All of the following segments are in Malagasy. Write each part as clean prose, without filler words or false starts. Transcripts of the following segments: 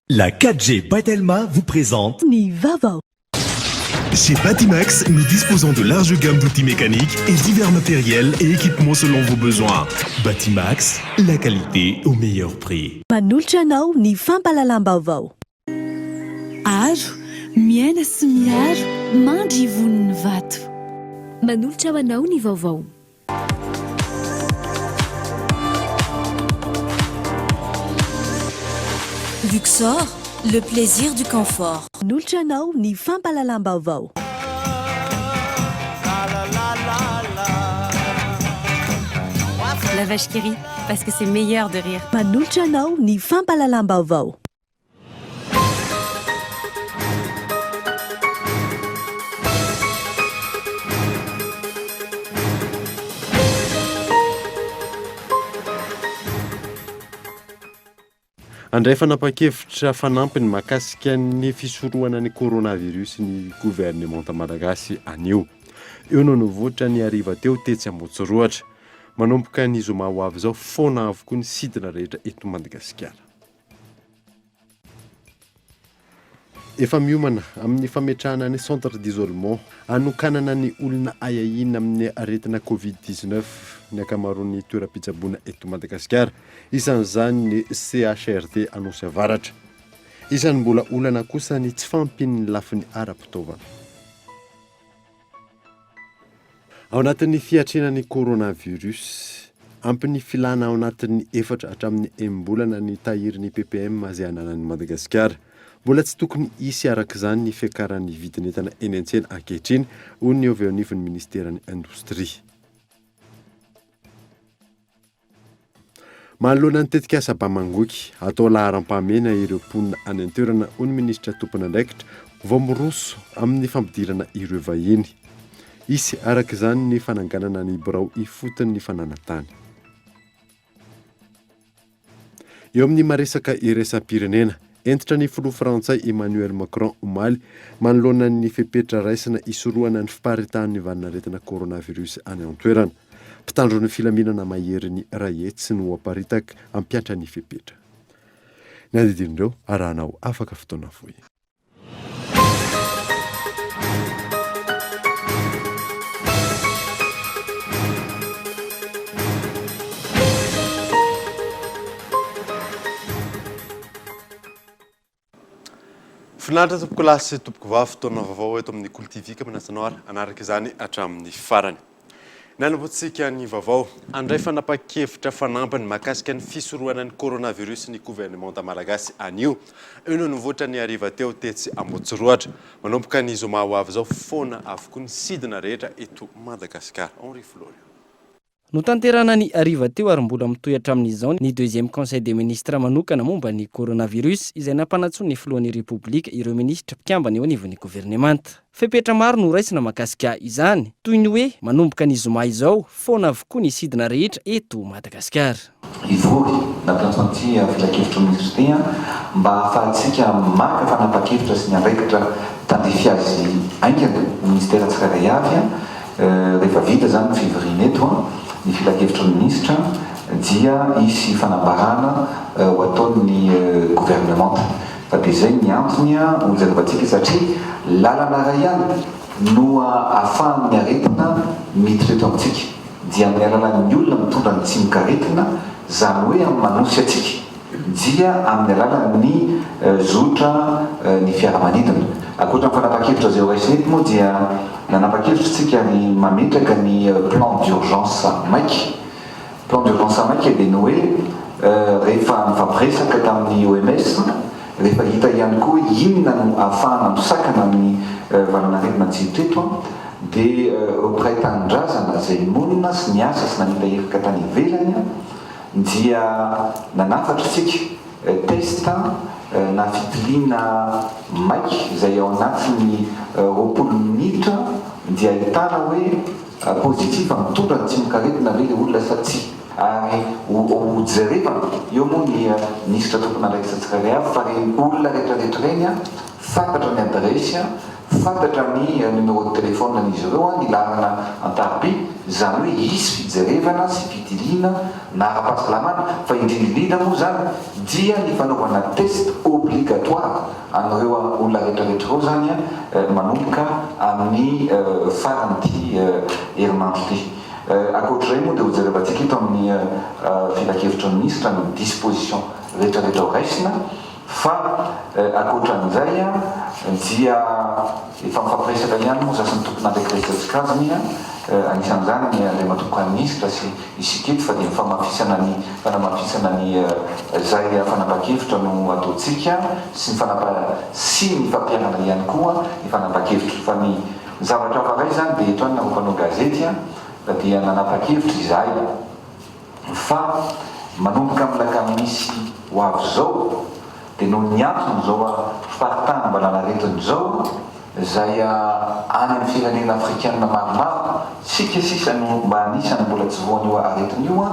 La 4G Batelma vous présente Nivavo. Chez Batimax, nous disposons de larges gammes d'outils mécaniques et divers matériels et équipements selon vos besoins. Batimax, la qualité au meilleur prix. Manolotra anao ny fampalalam-baovao. Aro, miaina sy miaro, mandry vonon'ny vato. Manolotra ho anao ny vaovao. Luxor, le plaisir du confort. Manolotra anao ny fampalalam-baovao. La vache qui rit, parce que c'est meilleur de rire. Manolotra anao ny fampalalam-baovao. Andray fanapa-kevitra fanampiny mahakasika ny fisorohana ny coronavirus ny gouvernement malagasy anio. Eo no nivoatra ny hariva teo tetsy Ambotsoroatra. Manomboka ny zoma ho avy izao foana avokoa ny sidina rehetra eto Madagasikara. Efa miomana amin'ny fametrahana ny centre d'isolement anokanana ny olona ayahina amin'ny aretina Covid-19 ny akamaroan'ny toeram-pitsaboana eto Madagasikara. Isan'izany ny CHRT Anosy Avaratra. Isan'ny mbola olana kosa ny tsy fampin'ny lafiny ara-pitaovana. Ao anatin'ny fiatrenan'ny coronavirus, ampin'ny filana ao anatin'ny 4 hatramin'ny 8 bolana ny tahirin'ny PPM izay ananan'ny Madagasikara. Mbola tsy tokony hisy arak'izany ny fiakaran'ny vidin'entana eny an-tsena ankehitriny, hoy ny avy ao anivon'ny ministeran'ny indostria. Manoloana ny tetikasa Bamangoky, atao laharam-pahamena ireo mponina any an-toerana, hoy ny ministra tompon'andraikitra vao miroso amin'ny fampidirana ireo vahiny. Isy arak'izany ny fananganana ny birao ifotony ny fananantany. Eo amin'ny maresaka iraisam-pirenena, entitra ny filoha Frantsay Emmanuel Macron omaly manoloana ny fepetra raisina isorohana ny fiparitahan'ny vaninaretina coronavirus any an-toerana. Mpitandro ny filaminana maherin'ny rahetsy no aparitaka ampiatra ny fepetra. Ny andidin'ireo arahanao afaka fotoana fohy. Finaritra tompoko lahy sy tompoko vavy fotoana vaovao eto amin'ny Kultivika Manasanoara anaraka izany hatramin'ny farany. Nanambotsika ny vaovao andray fanapa-kevitra fanampiny mahakasika ny fisorohana ny coronavirus ny gouvernement malagasy anio. Eo no nivoatra ny hariva teo tetsy Ambotsoroatra. Manomboka ny zoma ho avy izao foana avokoa ny sidina rehetra eto Madagasikara. Henri Florio. No tanterana ny hariva teo ary mbola mitohy hatramin'izao ny deuxième conseil des ministres manokana momba ny coronavirus izay nampanatsony ny filohan'ny republika ireo ministra mpikambana eo anivon'ny gouvernemanta. Fepetra maro no raisina mahakasika izany, toy ny hoe manomboka ny zoma izao foana avokoa ny sidina rehetra eto Madagasikara. Ivory nampiantso filakevitra ministra mba ahafahantsika maka fanapa-kevitra sy ny andraikitra tandrify azy aingana ministera tsirairay avy rehefa vita zany février eto ny filakevitra ministra dia isy fanambarana ho ataon'ny gouvernement. Fa dia izay ny antony hozarevantsika satria lalana ray ihany no ahafahan'ny aretina miditra eto amintsika. Dia amin'ny alalan'ny olona mitondra ny tsy mikaretina, zany hoe amin'ny manosy atsika. Dia amin'ny alalan'ny zotra ny fiaramanidina. Akoatra ny fanapa-kevitra izay raisina moa dia nanapa-kevitra tsika ny mametraka ny plan d'urgence maiky. Plan d'urgence maiky dia ny hoe rehefa nifampiresaka tamin'ny OMS, rehefa hita ihany koa inona no ahafahana misakana amin'ny vananaretina antsika eto, dia auprès tanindrazana izay monina sy ny asa sy nanita efika tany ivelany, dia nanafatra tsika testa na fitiliana maiky izay ao anatin'ny 20 minitra dia ahitana hoe pozitiva mitondra ny tsy mikaretina ve le olona sa tsy. Ary hojerevana eo moa ny ministra tompon'andraikitra tsirairay avy fa reny olona rehetrarehetra reny fantatra ny adresy, fantatra ny numéro de téléphone an'izy ireo ny lalana antarbe zany hoe isy fijerevana sy fitiliana na ara-pahasalamana fa indrindrindrindra moa zany dia ny fanaovana test obligatoire an'ireo olona rehetrarehetra reo zany manomboka amin'ny faran'ity herinandro ity. Akoatr'izay moa dia ho jerevantsika eto amin'ny filakevitra ny ministra ny disposition rehetrarehetra ho raisina fa akoatran'izay dia efa mifampiresaka ihany moa zasy ny tompona ndraikiresatsika azany anisan'izany le matomboka ny ministra sy isika eto fa dia mifamafisana ny fanamafisana ny zay fanapa-kevitra no ataontsika sy ny fampiarana ihany koa ny fanapa-kevitra fa ny zavatra faray zany dia eto any naropanao gazety dia nanapa-kevitra izahay fa manomboka amin'laka misy ho avy zao dia no ny antony zao faritany mba nanaretiny zao zay any amin'ny firenena afrikanina maromaro sika sisa no mba anisany mbola tsy voan'io aretin'io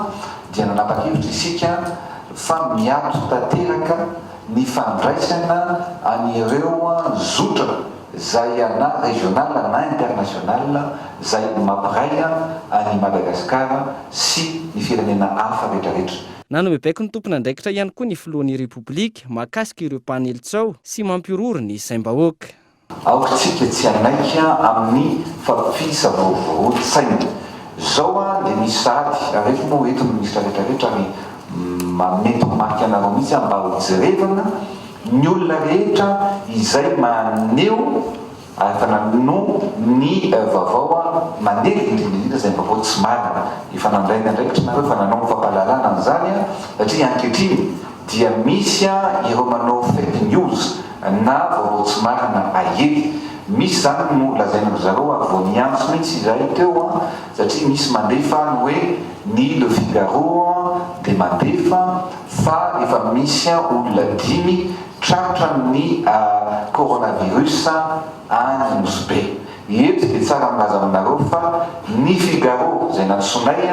dia nanapa-kevitra isika fa miato tanteraka ny fandraisana an'ireo zotra zay na régional na international zay mampiray any Madagasikara sy ny firenena hafa rehetrarehetra. Nanomebaiko ny tompona andraikitra ihany koa ny filohan'ny Repoblika mahakasika ireo mpanelitsao sy mampiroro ny saim-bahoaka. Aotritsika tsy anaika amin'ny fampisa vaovao-tsaina zao dia misy sady rehefa moa eto ny ministra rehetrarehetra ary mety mariky anareo mihitsy mba ho jerevana ny olona rehetra izay maneo efa nano ny vaovao mandeha indrindrindrindra zay vaovao tsy marina efa nandraina ndraikitra nareo fa nanao fampahalalana an'izany satria ankehitriny dia misy ireo manao fake news na vaovao tsy marina ahely misy zany no lazaina zareo vao niantso mihitsy izahay teo satria misy mandefa ny hoe ny Le Figaro dia mandefa fa efa misy olona 5 tratra ny coronavirus any Nosbe. Eto dia tsara milaza aminareo fa ny Figaro zay natsoinay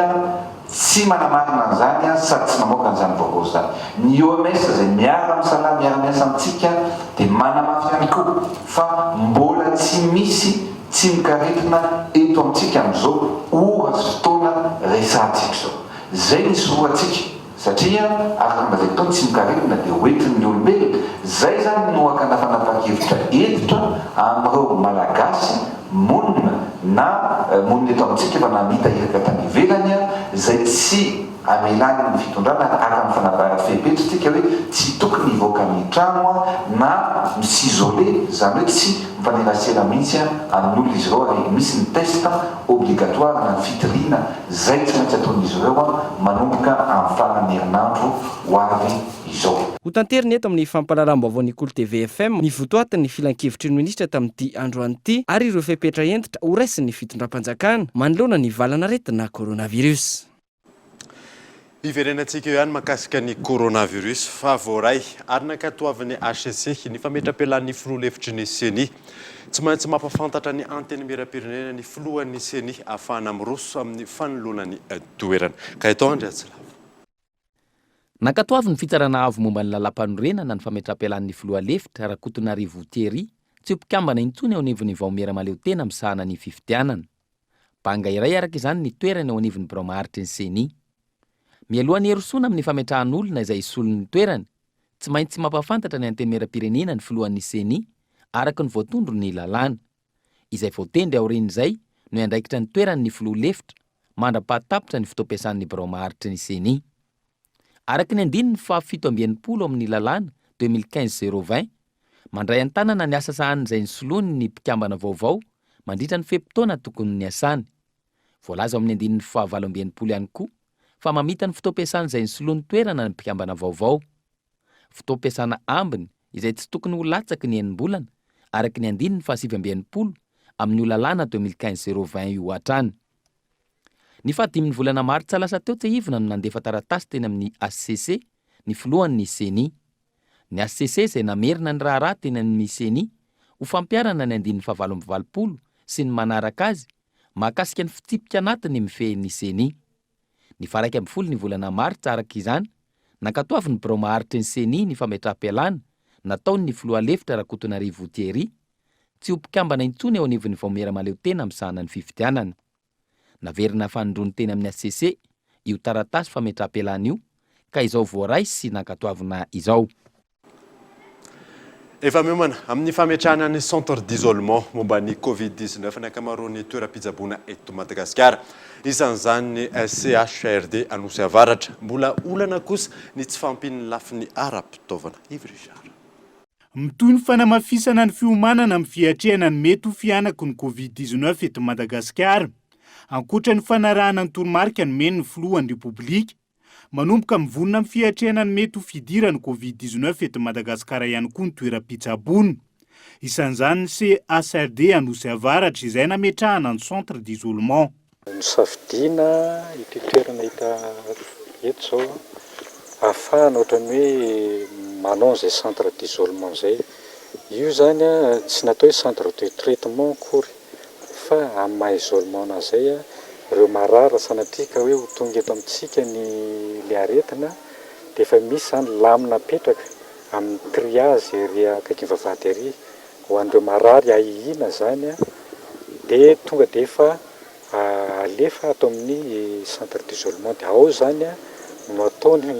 tsy manamarina an'izany sady tsy mamoaka an'izany vaovao zany. Ny OMS zay miara-misala miara-miasa amintsika dia manamafy ihany koa fa mbola tsy misy tsy mikaretina eto amintsika amin'izao ora sy fotoana resantsika zao. Zay ny soroantsika satria araka zay fotoana tsy mikaretina dia hoentin'ny olombelona. Zay zany no akana fanapa-kevitra hevitra amin'ireo malagasy monina na monina eto amintsika efa namita iraka tany ivelany zay tsy amelany ny fitondrana araka ny fanapa-fepetritsika hoe tsy tokony hivoaka ny trano na misizole zany hoe tsy mifanerasera mihitsy amin'ny olona izy ireo ary misy ny test obligatoire na ny fitirina zay tsy maintsy ataon'izy ireo manomboka amin'ny farany herinandro ho avy izao. Ho tanteriny eto amin'ny fampahalalam-baovao ny Kolo TV FM ny votoatin'ny filan-kevitry ny ministra tamin'ity androany ity ary ireo fepetra entitra ho raisin'ny fitondram-panjakana manoloana ny valanaretina coronavirus. Iverenantsika eo ihany mahakasika ny coronavirus fa voaray ary nankatoavin'ny HCC ny fametra-pialan'ny filoha lefitry ny CENI tsy maintsy mampafantatra ny anteny miram-pirenena ny filohan'ny CENI ahafahana miroso amin'ny fanoloana ny toerana. Ka eto Andriatsila. Nankatoavy ny fitsarana avo momba ny lalam-panorenana ny fametra-pialan'ny filoha lefitra Rakotonarivo Thierry tsy ho mpikambana intsony ao anivon'ny vaomera maleo tena misahana ny fifitianana. Banga iray araka izany ny toerana ao anivon'ny biraomaharitry ny CENI. Mialohan'ny herosoana amin'ny fametrahan'olona izay isolon'ny toerany, tsy maintsy mampafantatra ny anteny miram-pirenena ny filohan'ny CENI araka ny voatondro ny lalàna. Izay voatendry aorian'izay no iandraikitra ny toerany ny filoha lefitra mandra-pahatapitra ny fotoam-piasan'ny biraomaharitry ny CENI. Araka ny andininy fa 7/20 amin'ny lalàna 2015-020 mandray an-tanana ny asa sahany izay nisoloany ny mpikambana vaovao mandritra ny fepitaona tokony ny asany. Voalaza amin'ny andininy fa 9/20 ihany koa fa mamita ny fotoam-piasana izay nisoloany toerana ny mpikambana vaovao. Fotoam-piasana ambiny izay tsy tokony ho latsaky ny enim-bolana araka ny andininy fa 7/20 amin'ny lalàna 2015-020 io hatrany. Ny fahadiminy volana maritsa lasa teo tsy hivona no nandefa taratasy teny amin'ny HCC ny filohan'ny CENI. Ny HCC izay namerina ny raharaha teny amin'ny CENI ho fampiarana ny andininy fa 9/20 sy ny manaraka azy mahakasika ny fitsipika anatiny mifehin'ny CENI. Ny 1/10 ny volana maritsa araka izany nankatoavy ny biraomaharitry ny CENI ny fametraha-pialana nataony ny filoha lefitra Rakotonarivo Thierry tsy ho mpikambana intsony eo anivon'ny vaomera maleo tena misahana ny fifidianana. Naverina fanondrony teny amin'ny ACC io taratasy fametraha-pialana io ka izao voaray sy nankatoavina izao. Efa miomana amin'ny fametrahana ny centre d'isolement momba ny Covid-19 ny ankamaroan'ny toeram-pitsaboana eto Madagasikara. Isan'izany ny CHRD Anosy Avaratra. Mbola olana kosa ny tsy fampin'ny lafin'ny ara-pitaovana. Yves Richard. Mitoy ny fanamafisana ny fiomanana amin'ny fiatrehana ny mety ho fianako ny Covid-19 eto Madagasikara. Ankoatra ny fanarahana ny toromarika ny meny ny filohan'ny Repoblika, manomboka mivonona amin'ny fiatrehana ny mety ho fidirana Covid-19 eto Madagasikara ihany koa ny toeram-pitsaboana. Isan'izany ny CHRD Anosy Avaratra izay nametrahana ny centre d'isolement. Nisafidiana ity toerana hita eto zao ahafahana ohatrany hoe manao izay centre d'isolement zay. Io zany tsy natao hoe centre de traitement akory fa amin'ny maha isolement an'izay ireo marara sanatrika hoe ho tonga eto amintsika ny aretina dia efa misy zany lamina petraka amin'ny triage ery akaiky vavahady ery ho an'ireo marary ahihina zany dia tonga dia efa alefa atao amin'ny centre d'isolement. Dia ao zany no ataony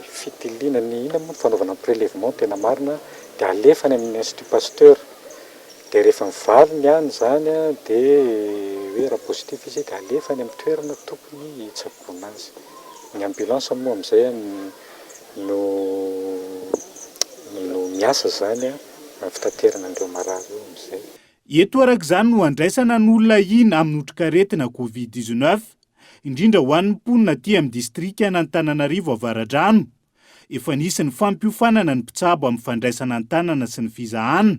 fitiliana ny ina moa fanaovana prélèvement tena marina dia alefany amin'ny Institut Pasteur. Dia rehefa mivaliny any zany dia hoe raha positif izy dia alefany amin'ny toerana tokony hitsaboana azy. Ny ambulance moa amin'izay no miasa zany fitaterana an'ireo marary io amin'izay. Eto arak'izany no andraisana ny olona ina amin'ny otrikaretina Covid-19, indrindra ho an'ny mponina aty amin'ny distrika n'Antananarivo Avaradrano. Efa nisy ny fampiofanana ny mpitsabo amin'ny fandraisana an-tanana sy ny fizahana,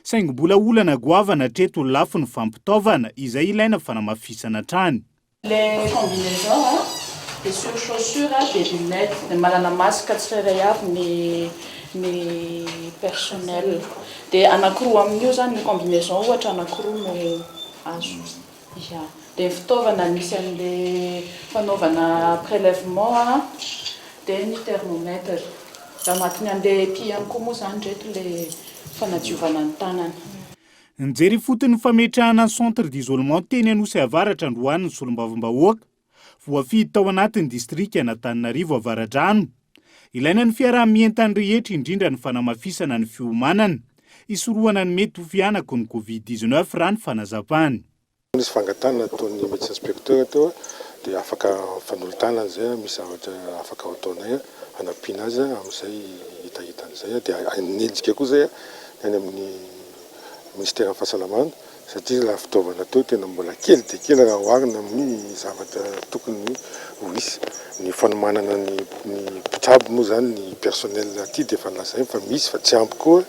saingy mbola olana goavana hatreto lafo ny fampitaovana izay ilaina fanamafisana trany. Les combinaisons, des surchaussures, des lunettes, des manana masque tsirairay avy ny personnel. Dia anankiroa amin'io zany ny combinaison ohatra anankiroa no azo. Dia fitaovana misy an'ilay fanaovana prélèvement dia ny thermomètre. Anatiny an'ilay piano koa moa zany reto ilay fanadiovana ny tanana. Nijery fotony fametrahana ny centre d'isolement teny Anosy Avaratra androany ny solombavambahoaka, voafidy tao anatin'ny distrika n'Antananarivo Avaradrano. Ilaina ny fiaraha-mientany rehetra indrindra ny fanamafisana ny fiomanana, isorohana ny mety ho fianako ny Covid-19 raha ny fanazapany. Nisy fangatana ataon'ny médecin inspecteur teo dia afaka fanolotana an'izay misy zavatra afaka ataonay hanampiana azy amin'izay hitahitan'izay dia anelitsika koa zay any amin'ny ministère fahasalamana satria raha fitaovana teo tena mbola kely dia kely raha oharina amin'ny zavatra tokony ho hisy. Ny fanomanana ny mpitsabo moa zany ny personnel aty dia efa lazay fa misy fa tsy ampy koa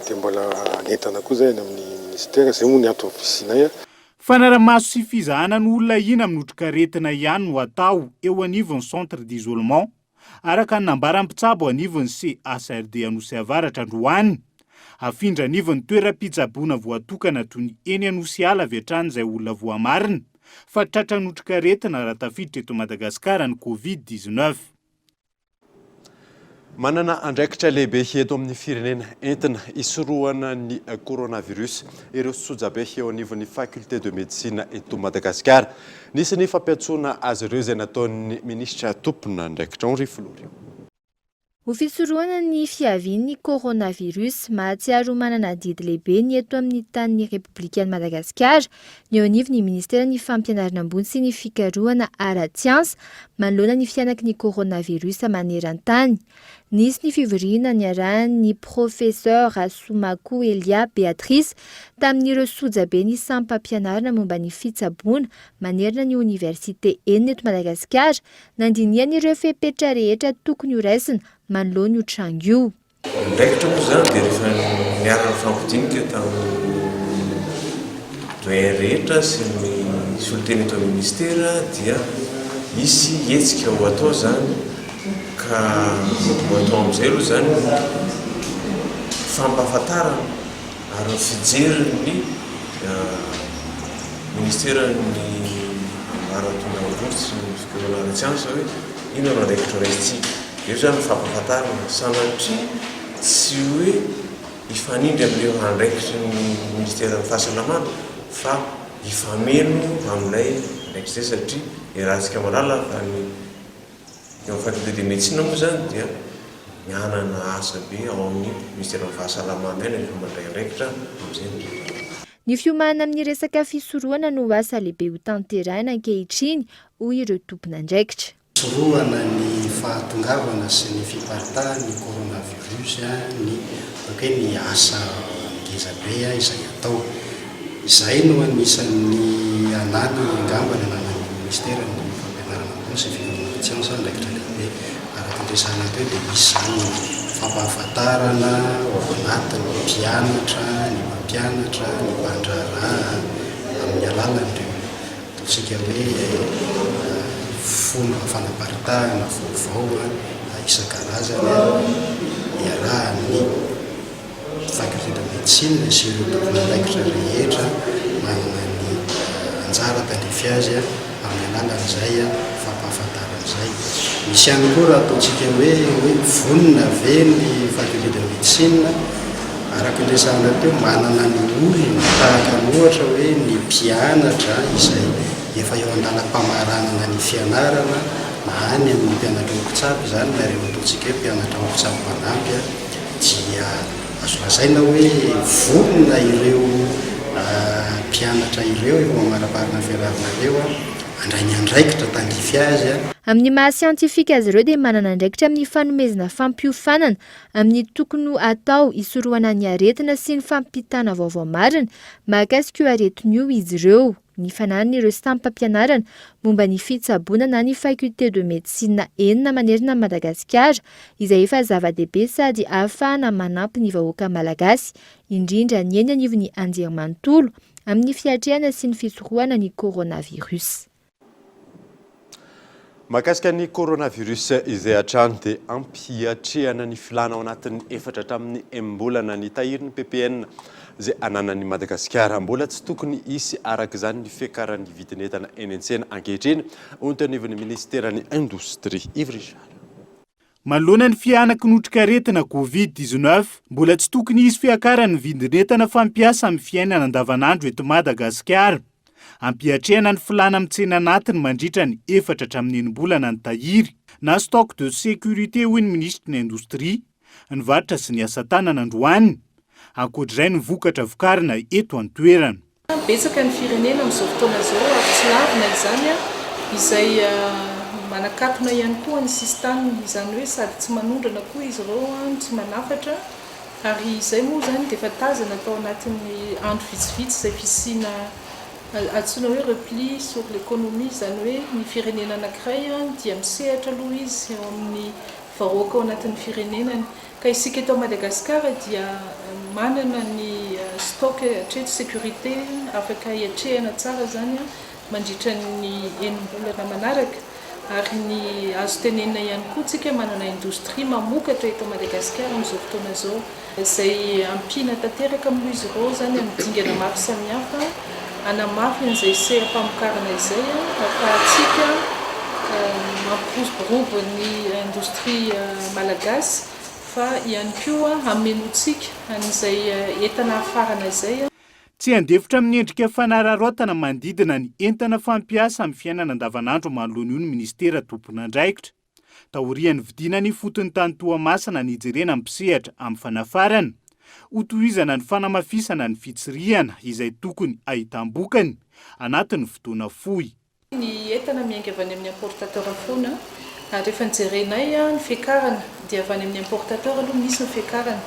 dia mbola anentana koa zay any amin'ny ministère zay moa ny antony fisinay. Fanaramaso sy fizahana ny olona ina amin'ny otrikaretina ihany no atao eo anivon'ny centre d'isolement araka ny nambara mpitsabo anivon'ny CHRD Anosy Avaratra androany. Afindra anivon'ny toeram-pitsaboana voatokana toy ny eny Anosy ala avy hatrany izay olona voamarina fa tratran'ny otrikaretina raha tafiditra eto Madagasikara ny Covid-19. Manana andraikitra lehibe eto amin'ny firenena entina isorohana ny coronavirus ireo sojabe eo anivon'ny faculté de médecine eto Madagasikara. Nisy ny fampiantsoana azy ireo izay nataon'ny ministra tompona andraikitra Henri Flory. Ho fisorohana ny fiavian'ny coronavirus mahatsiaro manana didy lehibe ny eto amin'ny tanin'ny Repoblikan'i Madagasikara ny eo anivon'ny ministera ny fampianarana ambony sy ny fikarohana ara-tsiansa manoloana ny fianaky ny coronavirus maneran-tany. Nisy ny fivoriana niarahan'ny professeur Somakou Elia Beatrice tamin'ireo sojabe ny sampam-pampianarana momba ny fitsaboana manerana ny université enina eto Madagasikara nandiniany ireo fepetra rehetra tokony ho raisina manoloana io trano io. Andraikitra moa zany dia rehefa miarana fampidinika tamin'ny doyen rehetra sy ny soliteny eto amin'ny ministera dia misy hetsika ho atao zany ka atao amin'izay aloha zany fampahafantarana ary fijeriny ministera ny ara-tonga ambony sy ny fikarohana ara-tsiansa hoe ino andraikitra raisitsika. Io zany fampahafantarana sanatria tsy hoe hifanindry amin'ireo andraikitry ny ministera ny fahasalamana fa hifameno aminay ndraiky zay satria irahantsika malala fa ny eo faculté de médecine moa zany dia mianana asa be ao amin'ny ministera ny fahasalamana eny rehefa mandray andraikitra amin'izay ny fiomanana amin'ny resaka fisorohana no asa lehibe ho tanterahina ankehitriny hoy ireo tompon'andraikitra. Sorohana ny fahatongavana sy ny fiparitahan'ny coronavirus ny bakeo ny asa ngezabe izay atao. Izay no anisan'ny anatiny angambany ananan'ny ministera ny fampianarana ambony sy fiangonana siansa ndraikitra lehibe araka ny resahana teo dia misy zany fampahafantarana ao anatin'ny mpianatra, ny mampianatra, ny mpandraraha amin'ny alalan'ireo ataontsika hoe fomba fanaparitahana vaovao isan-karazany iarahan'ny faculté de médecine sy ireo tompon'andraikitra rehetra manana ny anjara tandrefy azy amin'ny alalan'izay fampahafantaran'izay. Misy ihany koa raha ataontsika hoe vonona ve ny faculté de médecine araka ny resahana teo manana ny olona tahaka ny ohatra hoe ny mpianatra izay efa eo andalam-pamaranana ny fianarana na any amin'ny mpianatra okitsabo zany na ireo ataontsika hoe mpianatra okitsabo manampy dia azo lazaina hoe vonona ireo mpianatra ireo eo amaraparina fianarana ireo andray ny andraikitra tandrify azy amin'ny maha siantifika azy ireo dia manana andraikitra amin'ny fanomezana fampiofanana amin'ny tokony atao isorohana ny aretina sy ny fampitana vaovao marina mahakasika io aretiny io izy ireo. Ny fananan'ireo sampam-pampianarana momba ny fitsabonana ny faculté de médecine enina manerina Madagasikara izay efa zava-dehibe sady ahafahana manampy ny vahoaka malagasy indrindra ny eny anivon'ny anjerimanontolo amin'ny fiatrehana sy ny fisorohana ny coronavirus. Mahakasika ny coronavirus izay hatrany dia ampiatrehana ny filana ao anatin'ny 4 hatramin'ny 8 mbolana ny tahiriny PPN zay ananan'ny Madagasikara mbola tsy tokony isy araka izany ny fiakaran'ny vidin'entana eny an-tsena ankehitriny ontanivon'ny ministeran'ny indostria Ivry. Manoloana ny fianaka notrikaretina COVID-19 mbola tsy tokony isy fiakaran'ny vidin'entana fampiasa amin'ny fiainana andavanandro eto Madagasikara. Ampiatrehana ny filana amin'ny tsena anatiny mandritra ny 4 hatramin'ny 8 mbolana ny tahiry na stock de sécurité hoy ny ministry ny indostria ny varotra sy ny asa tanana androany. Ankoatr'izay ny vokatra vokarina eto an-toerana. Betsaka ny firenena amin'izao fotoana izao ary tsy lavina izany izay manakatona ihany koa ny sistany izany hoe sady tsy manondrana koa izy ireo tsy manafatra ary izay moa zany dia efa tazana atao anatin'ny andro vitsivitsy izay fisiana antsoina hoe repli sur l'économie izany hoe ny firenena anankiray dia misehatra aloha izy eo amin'ny vahoaka ao anatin'ny firenenany. Ka isika eto Madagasikara dia manana ny stock hatreto sécurité afaka hiatrehana tsara zany mandritra ny 9 mbolana manaraka ary ny azo tenenina ihany koa tsika manana indostria mamokatra eto Madagasikara amin'izao fotoana izao izay ampina tanteraka amin'io izy ireo zany amin'ny dingana maro samihafa anamafy an'izay seram-pamokarana izay ahafahantsika mampiroborobo ny indostria malagasy fa ihany koa hamenotsika an'izay entana afarana izay. Tsy andefitra amin'ny endrika fanararaotana mandidina ny entana fampiasa amin'ny fiainana andavanandro manoloana io ny ministera tompon'andraikitra. Taorian'ny vidina ny fotony tany Toamasina ny jerena mpisehatra amin'ny fanafarana. Hotohizana ny fanamafisana ny fitsirihana izay tokony ahitambokany anatin'ny fotoana fohy. Ny entana miainga avy any amin'ny importateur foana ary rehefa nijerenay ny fiakarana dia avy any amin'ny importateur aloha misy ny fiakarana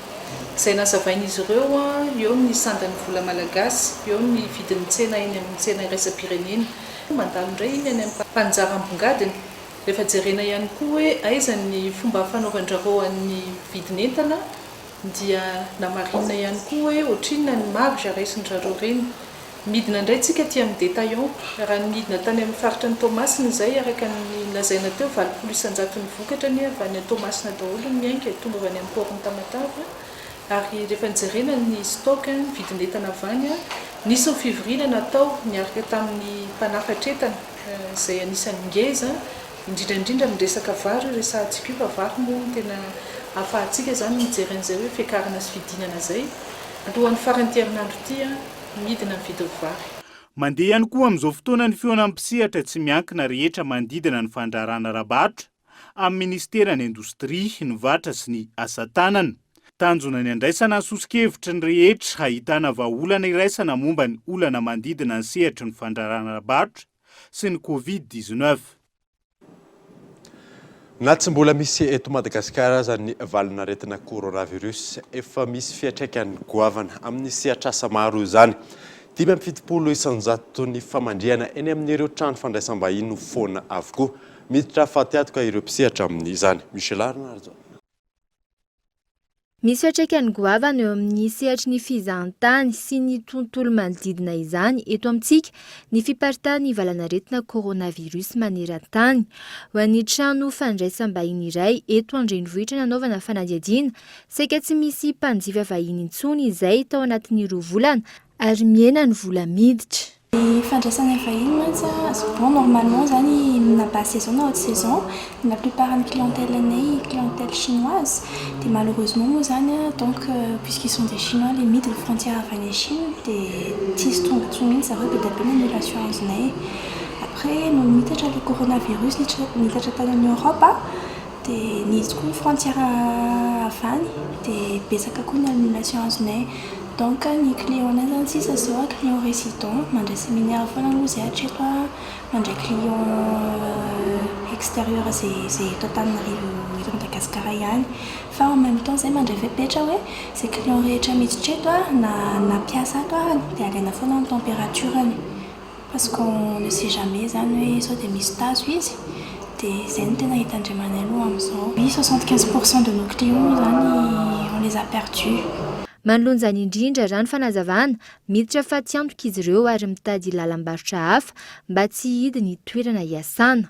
izay nazavain'izy ireo eo ny sandan'ny vola malagasy eo ny vidin'ny tsena eny amin'ny tsena iraisam-pirenena mandalo indray iny any amin'ny mpanjara ambongadiny. Rehefa jerena ihany koa hoe aiza ny fomba fanaovan-drareo an'ny vidin'entana dia namarinina ihany koa hoe ohatrinona ny marge araisin-drareo reny. Midina indray tsika aty amin'ny détaillant raha midina tany amin'ny faritra ny Toamasina izay araka ny lazaina teo 900 ny vokatra ny avy any Toamasina daholo ny miainga tonga avy any amin'ny port'ny Tamatave ary rehefa nijerena ny stock vidin'entana avy any nisy ny fivoriana natao niaraka tamin'ny mpanafatra entana izay anisan'ny ngeza indrindra amin'ny resaka vary resahantsika io fa vary moa tena ahafahantsika zany mijeren'izay hoe fiakarana sy fidinana zay alohan'ny faran'ny herinandro ity midina ny vidy vary. Mandeha ihany koa amin'izao fotoana ny fiona-pisehatra tsy miankina rehetra mandidina ny fandrarana rabatra amin'ny ministeran'ny indostria, ny vatra sy ny asa tanana. Tanjona ny andraisana sosokevitra ny rehetra ahitana vahaolana iraisana momba ny olana mandidina ny sehatra ny fandrarana rabatra sy ny Covid-19. Na tsy mbola misy eto Madagasikara aza ny valinaretina coronavirus, efa misy fiantraikany goavana amin'ny sehatra asa maro izany. 570 ny famandriana eny amin'ireo trano fandraisam-bahiny foana avokoa. Miditra fatiatoka ireo mpisehatra amin'izany. Michel Arnardo. Misy fiantraikany goavana eo amin'ny sehatry ny fizahantany sy ny tontolo manodidina izany eto amintsika ny fiparitahan'ny valanaretina coronavirus maneran-tany. Ho an'ny trano fandraisam-bahiny iray eto an-drenivohitra nanaovana fanadihadiana, saika tsy misy mpanjifa vahiny intsony izay tao anatin'ny 2 volana ary miena ny vola miditra. Les fandraisana vahiny bon, normalement zany na bas saison na haute saison, la plupart de clientèle clientèle chinoise. Et malheureusement zany donc puisqu'ils sont des Chinois, les mythes de frontières avec la Chine, des petits tombes ça peut être une l'assurance né. Après nous mythes le coronavirus ni en Europe, des ni frontières avec des pesakakuna l'assurance né. Donc, les clients si ça soit clients résidents, des séminaires des clients extérieurs, c'est totalement de Cascarayan. Enfin, en même temps, c'est ces clients na pièce en température. Parce qu'on ne sait jamais, ils des mistas suisses. Des centaines de 75% de nos clients, on les a perdus. Manoloan'izany indrindra raha ny fanazavana miditra fa tsy antoka izy ireo ary mitady lalam-barotra hafa mba tsy hidy ny toerana hiasana.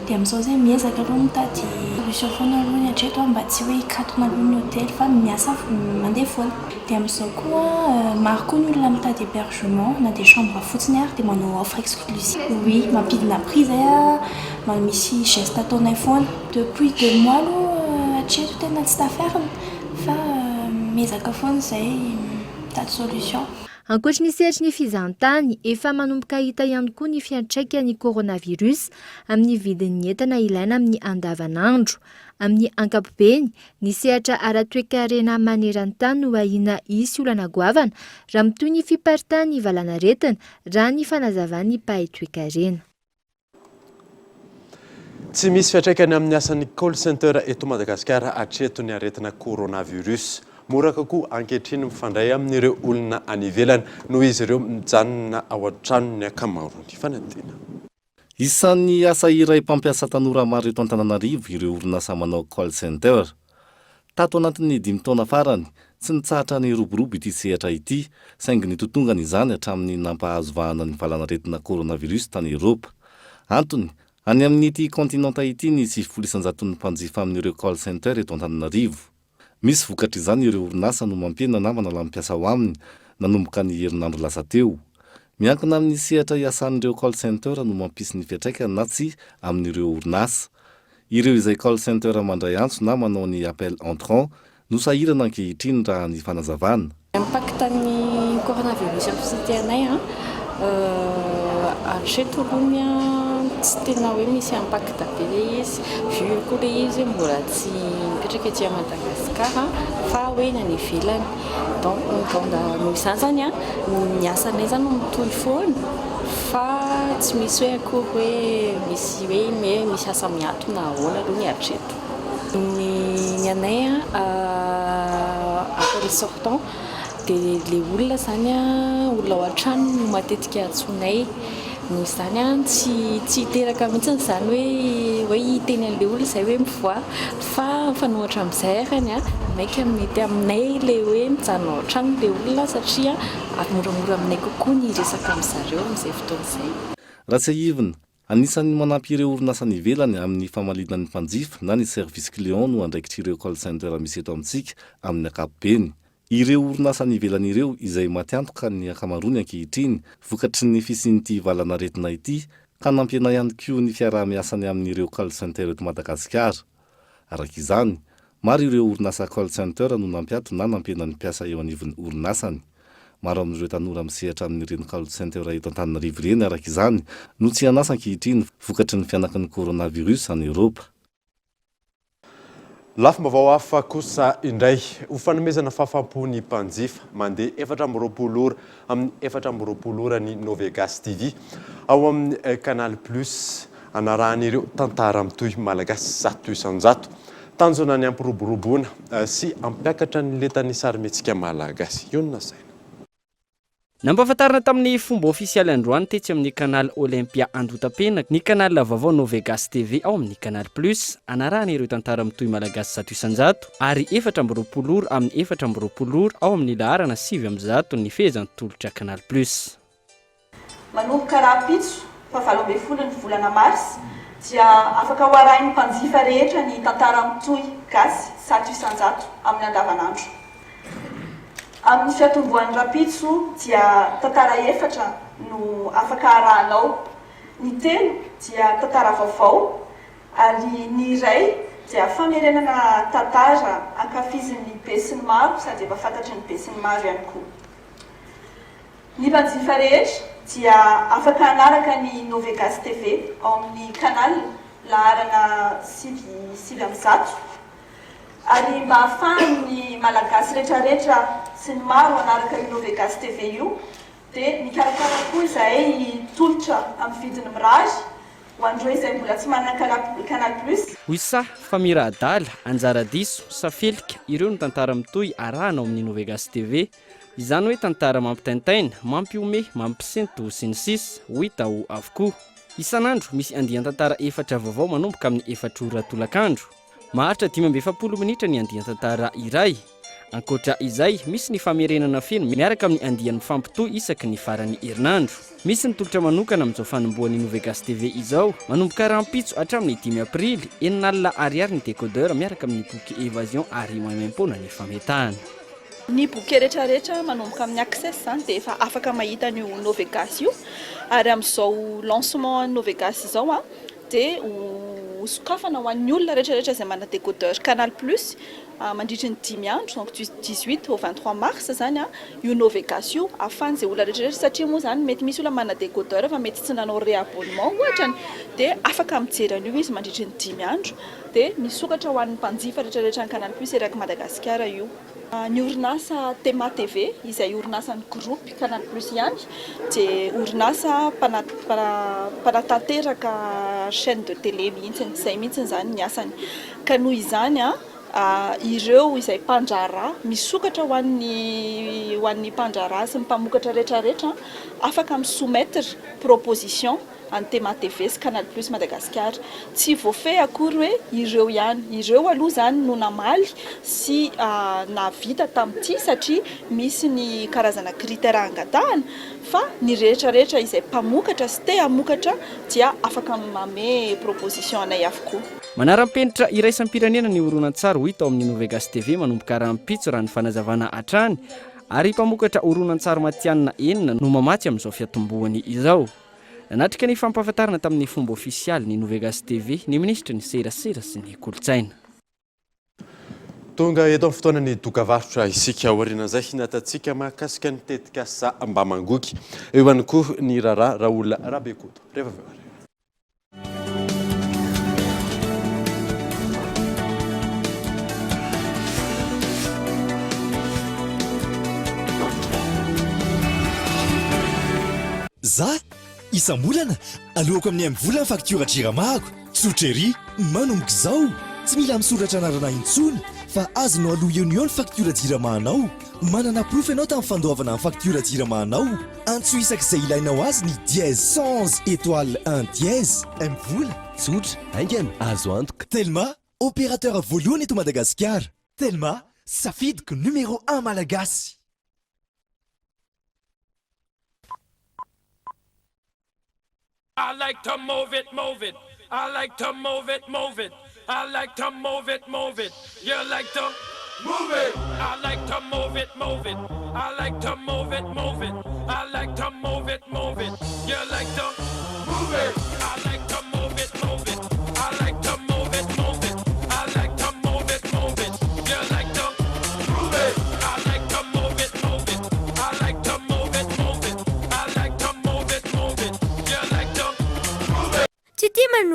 Dia amin'izao zay miezaka aloha mitady solution foana aloha ny hatreto mba tsy hoe hikatona aloha ny hôtely fa miasa mandeha foana. Dia amin'izao koa maro koa ny olona mitady hébergement na des chambres fotsiny ary dia manao offre exclusive. Oui, mampidina prix zay misy geste ataonay foana. Depuis 2 mois aloha hatreto tena tsy taferina fa mezaka foana zay mitady solution. Ankoatra ny sehatry ny fizahantany, efa manomboka hita ihany koa ny fiantraikany coronavirus amin'ny vidin'ny entana ilaina amin'ny andavanandro. Amin'ny ankapobeny, ny sehatra ara-toekarena maneran-tany no ahina isy olana goavana raha mitoy ny fiparitahan'ny valanaretina raha ny fanazavan'ny mpahay toekarena. Tsy misy fiantraikany amin'ny asan'ny call center eto Madagasikara hatreto ny aretina coronavirus. Moraka koa ankehitriny mifandray amin'ireo olona any ivelany noho izy ireo mijanona ao an-trano ny ankamaroany fanadina. Isan'ny asa iray mpampiasa tanora maro eto Antananarivo ireo orinasa manao call center. Tato anatin'ny 5 taona farany tsy nitsahatra ny roborobo ity sehatra ity saingy ny totongany izany hatramin'ny nampahazovahana ny valanaretina coronavirus tany Eropa. Antony any amin'ity kontinanta ity ny 700 ny mpanjifa amin'ireo call center eto Antananarivo. Misy vokatra izany ireo orinasa no mampiena namana la mampiasa ao aminy nanomboka ny herinandro lasa teo. Miankina amin'ny sehatra iasan'ireo call center no mampisy ny fiantraikany na tsy amin'ireo orinasa. Ireo izay call center mandray antso na manao ny appel entrant no sahirana ankehitriny raha ny fanazavana. Impactan'ny coronavirus amin'ny société anay hatreto aloha tsy tena hoe misy impact be izy vu koa le izy mbola tsy mipetraka ety Madagasikara fa hoe ny any ivelany. Donc noho izany zany ny asanay zany mitohy foana fa tsy misy hoe akory hoe misy asa miantona ahoana aloha ny hatreto. Ny anay appel sortant dia le olona zany olona ao an-trano no matetika antsonay. Noho izany tsy hiteraka mihitsy zany hoe hiteny an'ilay olona izay hoe mivoa fa fanohatra amin'izay arany maika mety aminay le hoe mijanona ao an-trano le olona satria moramora aminay kokoa ny resaka amin'izareo amin'izay fotoana izay. Raha tsy ahivina, anisan'ny manampy ireo orinasa ny ivelany amin'ny famalinan'ny mpanjifa na ny service client no andraikitr'ireo call center misy eto amintsika amin'ny ankapobeny. Ireo orinasa ny ivelany ireo izay matiantoka ny akamarony ankehitriny vokatry ny fisian'ity valanaretina ity ka nampiana ihany koa ny fiarah-miasany amin'ireo call center eto Madagasikara. Araka izany, maro ireo orinasa call center no nampiato na nampena ny mpiasa eo anivon'ny orinasany. Maro amin'ireo tanora misehatra amin'ireny call center eto Antananarivo ireny araka izany no tsy hanasa ankehitriny vokatry ny fianaky ny coronavirus any Eropa. Lafim-baovao hafa kosa indray ho fanomezana fahafaham-pon'ny mpanjifa mandeha 420 ora amin'ny 420 ora ny Novegas TV ao amin'ny Canal Plus anaran'ireo tantara mitohy malagasy zato isanjato tanjona ny ampiroboroboana sy ampiakatra ny letany sarimihetsika malagasy io na saina. Nampahafantarina tamin'ny fomba ofisialy androany tetsy amin'ny canal Olympia Andotapena ny canal vaovao Novegas TV ao amin'ny Canal Plus anarahana ireo tantara mitohy malagasy zato isanjato ary 420 ora amin'ny 420 ora ao amin'ny laharana 700 ny fehezany tolotra Canal Plus. Manomboka raha-pitso fa 12 ny volana Mars dia afaka hoarahin'ny mpanjifa rehetra ny tantara mitohy gasy zato isanjato amin'ny andavanandro. Amin'ny fiatombohan'ny rapitso dia tantara efatra no afaka arahanao. Ny telo dia tantara vaovao ary ny iray dia famerenana tantara ankafizin'ny be sy ny maro sady efa fantatry ny be sy ny maro ihany koa. Ny mpanjifa rehetra dia afaka anaraka ny Novegas TV ao amin'ny canal laharana 700 ary mba ahafahan'ny malagasy rehetrarehetra sy ny maro anaraka io Novegas TV io dia mikarakara koa izay tolotra amin'ny vidiny mirary ho andreo izay mbola tsy manana Canal Plus. Hoy sa fa mira-dala anjara diso safelika ireo ny tantara mitohy arahana ao amin'ny Novegas TV. Izany hoe tantara mampitaintaina, mampiome, mampisento sy ny sisa ho hita ho avokoa. Isan'andro misy andian-tantara efatra vaovao manomboka amin'ny 4 ora tolakandro. Maharitra 17 minitra ny andian-tantara iray. Ankoatra izay, misy ny famerenana feno miaraka amin'ny andian'ny fampitohy isaky ny farany herinandro. Misy ny tolotra manokana amin'izao fanombohan'ny Novegas TV izao, manomboka rahampitso hatramin'ny 5 aprily, 9 ariary ny décodeur miaraka amin'ny boky évasion ary maimaimpona ny fametahana. Ny boky rehetrarehetra manomboka amin'ny access zany dia efa afaka mahita ny Novegas io ary amin'izao lancement Novegas izao dia sokafana ho an'ny olona rehetrarehetra izay mana décodeur Canal Plus mandritra ny 10 andro donc du 18 au 23 mars zany io Novegas io ahafahan'izay olona rehetrarehetra satria moa zany mety misy olona mana décodeur fa mety tsy nanao réabonnement ohatrany dia afaka mijery an'io izy mandritra ny 10 andro dia misokatra ho an'ny mpanjifa rehetrarehetra ny Canal Plus eraky Madagasikara io. Ny orinasa Tema TV izay orinasa ny groupe Canal Plus ihany dia orinasa mpanatanteraka chaîne de télé mihitsy izay mihitsy zany ny asany ka noho izany ireo izay mpandrara misokatra ho an'ny mpandrara sy ny mpamokatra rehetrarehetra afaka misoumettre proposition en Tema TV sy Canal Plus Madagasikara. Tsy voafehy akory hoe ireo ihany. Ireo aloha zany no namaly sy navita tamin'ity satria misy ny karazana critère angatahana fa ny rehetrarehetra izay mpamokatra sy te hamokatra dia afaka mame proposition anay avokoa. Manara-penitra iraisam-pirenena ny horonan-tsary ho hita ao amin'ny Novegas TV manomboka rahampitso raha ny fanazavana hatrany ary mpamokatra horonan-tsary matianina enina no mamatsy amin'izao fiatombohany izao. Natrika ny fampahafantarana tamin'ny fomba ofisialy ny Novegas TV ny ministra ny serasera sy ny kolotsaina. Tonga eto amin'ny fotoana ny dokavarotra isika aorianan'izay natatsika mahakasika ny tetika sa mba mangoky eo ihany koa ny raharaha olona Rabekoto. Rehefa avy eo. Za isambolana alohako amin'ny volana faktura jiramako tsotrery manomboka izao tsy mila misoratra anarana intsony fa azonao aloha eo ny faktura jiramanao manana proof ianao tamin'ny fandoavana amin'ny faktura jiramanao antso isak'izay ilainao azy ny dièse 111 étoile 1 dièse mivola tsotra aingana azo antoka Telma opérateur voalohany eto Madagasikara Telma safidiko numéro 1 malagasy. I like to move it, move it. I like to move it, move it. I like to move it, move it. You like to move it. I like to move it, move it. I like to move it, move it. I like to move it, move it. You like to move it. I like to move it, move it. I like to move it, move it. I like to move it, move it.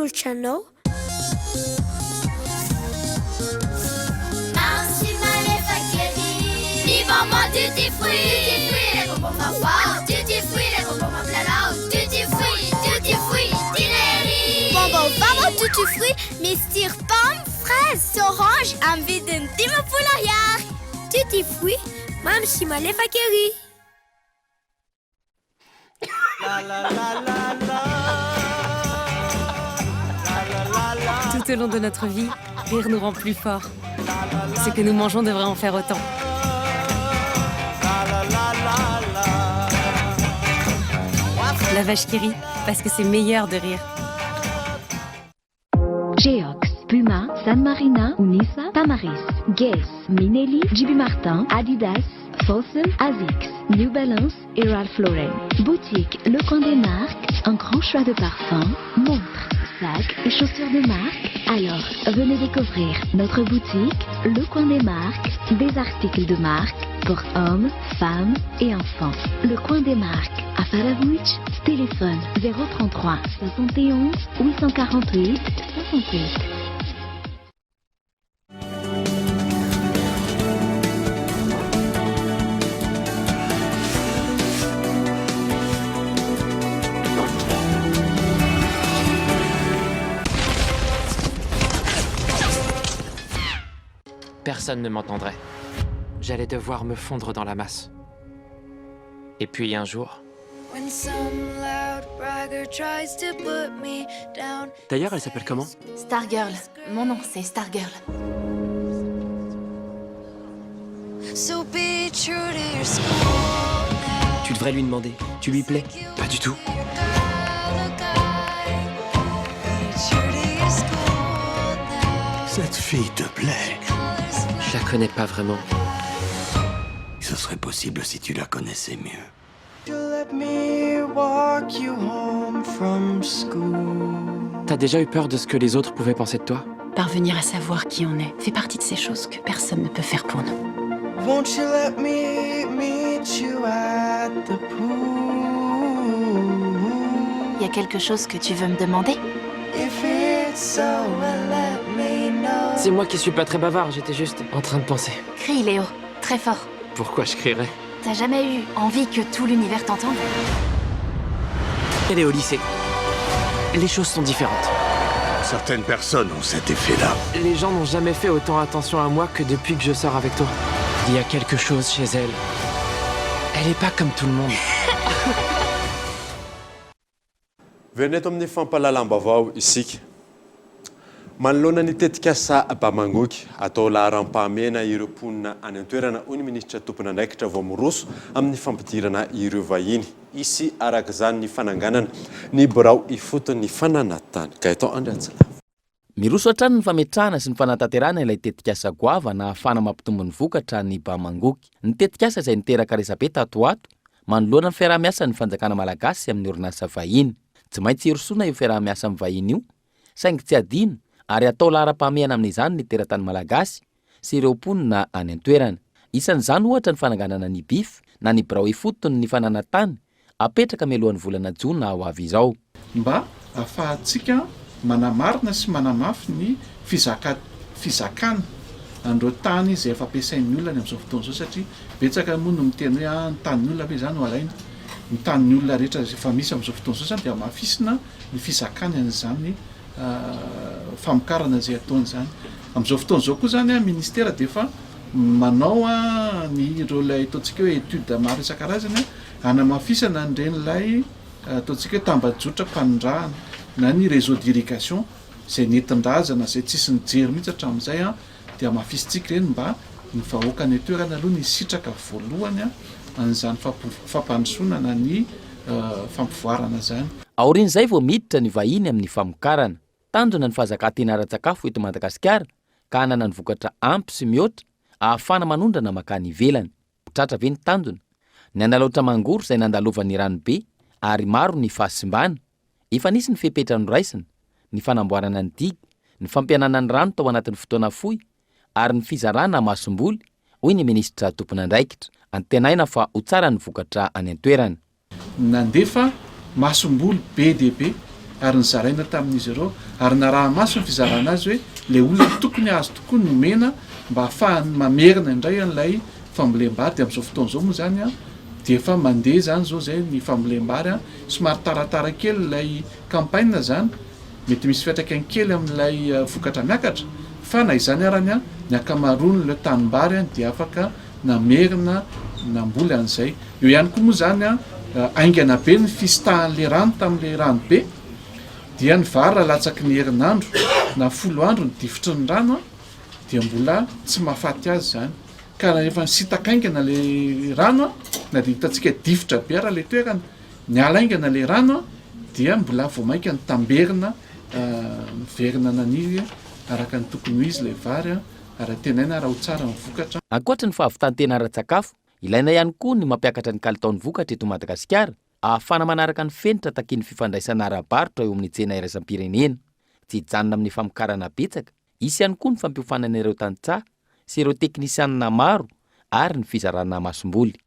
manolotra anao? Mamsy malefa kely. Ny bonbon tutti fruits, les bonbons fanfare, tutti fruits, les bonbons mamlalao, tutti fruits, Tineri. Bonbon vraiment tutti fruits, mistir pomme, fraise, orange, am vidin dimapolo ariary. Tutti fruits, mamsy malefa kely. Tout au long de notre vie, rire nous rend plus forts. Ce que nous mangeons devrait en faire autant. La vache qui rit, parce que c'est meilleur de rire. Geox, Puma, San Marina, Unisa, Tamaris, Guess, Minelli, JB Martin, Adidas, Fossen, Asics, New Balance et Ralph Lauren. Boutique Le Coin des Marques, un grand choix de parfums, montres, sacs et chaussures de marque. Alors, venez découvrir notre boutique Le Coin des Marques, des articles de marque pour hommes, femmes et enfants. Le Coin des Marques, à Faravouch, téléphone 033 71 848 68. Personne ne m'entendrait. J'allais devoir me fondre dans la masse. Et puis un jour... D'ailleurs, elle s'appelle comment? Stargirl. Mon nom, c'est Stargirl. Tu devrais lui demander. Tu lui plais? Pas du tout. Cette fille te plaît? Je la connais pas vraiment. Ce serait possible si tu la connaissais mieux. T'as déjà eu peur de ce que les autres pouvaient penser de toi? Parvenir à savoir qui on est fait partie de ces choses que personne ne peut faire pour nous. Il y a quelque chose que tu veux me demander? C'est moi qui suis pas très bavard, j'étais juste en train de penser. Crie, Léo. Très fort. Pourquoi je crierais? T'as jamais eu envie que tout l'univers t'entende? Elle est au lycée. Les choses sont différentes. Certaines personnes ont cet effet-là. Les gens n'ont jamais fait autant attention à moi que depuis que je sors avec toi. Il y a quelque chose chez elle. Elle est pas comme tout le monde. Veneto amin'ny fampalalambavao isika. Manoloana ny tetika asa Bamangoky atao laharam-pahamena ireo mponina any an-toerana hoy ny ministra tompony andraikitra vao miroso amin'ny fampidirana ireo vahiny. Isy araka izany ny fananganana ny birao ifotony ny fananatany. Gaëtan Andriantsila. Miroso hatrany ny fametrahana sy ny fanatanterahana ilay tetikasa goava na ahafana mampitombo ny vokatra ny Bamangoky. Ny tetikasa izay niteraka resabe tatoato manoloana ny fiaraha-miasa ny fanjakana malagasy amin'ny orinasa vahiny. Tsy maintsy hirosoana io fiaraha-miasa amin'ny vahiny io, saingy tsy adino ary atao laharam-pahamehana amin'izany ny teratany malagasy sy ireo mponina any an-toerana. Isan'izany ohatra ny fananganana ny BIF na ny birao ifotony ny fananatany apetraka mialohan'ny volana Jona ho avy izao. Mba ahafahantsika manamarina sy manamafy ny fizakana andreo tany izay efa ampiasain'ny olona ny amin'izao fotoana izao satria betsaka moa no miteny hoe ny tanin'ny olona be zany ho alaina. Ny tanin'ny olona rehetra efa misy amin'izao fotoana izao zany dia mafisina ny fizakana an'izany famokarana izay ataony zany. Amin'izao fotoana izao koa zany ministera dia efa manao ny ireo ilay ataontsika hoe étude maro isan-karazany hanamafisana an'iren'ilay ataontsika hoe tambajotra mpanondrahana na ny réseau d'irrigation izay nentin-drazana izay tsisy nijery mihitsy hatramin'izay dia mafisitsika ireny mba ny vahoaka ny toerana aloha ny sitraka voalohany an'izany fampandrosoana ny fampivoarana zany. Aorian'izay vao miditra ny vahiny amin'ny famokarana. Tanjona ny fahazakantena ara-tsakafo eto Madagasikara ka hanana ny vokatra ampy sy mihoatra ahafana manondrana makany ivelany. Tratra ve ny tanjona? Ny andaloatra mangoro izay nandalovan'ny ranobe ary maro ny fahasimbana. Efa nisy ny fepetra noraisina, ny fanamboarana ny diga, ny fampianana ny rano tao anatin'ny fotoana fohy ary ny fizarana masomboly, hoy ny ministra tompony andraikitra. Antenaina fa ho tsara ny vokatra any an-toerana. Nandefa masomboly be dia be ary nyzaraina tamin'izy ireo ary naraha maso ny fizarana azy hoe le olona tokony azo tokoa nomena mba ahafahany mamerina indray an'ilay fambolem-bary de amin'izao fotoan'izao moa zany a de efa mandeha zany zao zay ny fambolem-bary a somary taratara kely ilay campagne zany mety misy fiatraikany kely amin'ilay vokatra miakatra fa na izany arany a ny akamaroany le tanimbary a de afaka namerina namboly an'izay eo ihany koa moa zany a aingana be ny fistahan'le rano tamin'le rano be dia ny vary raha latsaky ny herinandro na 10 andro ny difitry ny rano a dia mbola tsy mahafaty azy zany ka rehefa nisitakaingana le rano a na de hitantsika difitra be raha le toerana ny alaingana le rano a dia mbola vao mainka ny tamberina miverina naniry araka ny tokony ho izy le vary a ary tenaina raha ho tsara ny vokatra. Ankoatra ny fahavitantena ara-tsakafo, ilaina ihany koa ny mampiakatra ny kalitaon'ny vokatra eto Madagasikara ahafana manaraka ny fenitra takin'ny fifandraisana ara-barotra eo amin'ny tsena iraisam-pirenena. Tsy hijanona amin'ny famokarana betsaka, isy ihany koa ny fampiofanana ireo tantsaha sy ireo teknisianina maro ary ny fizarana masom-boly.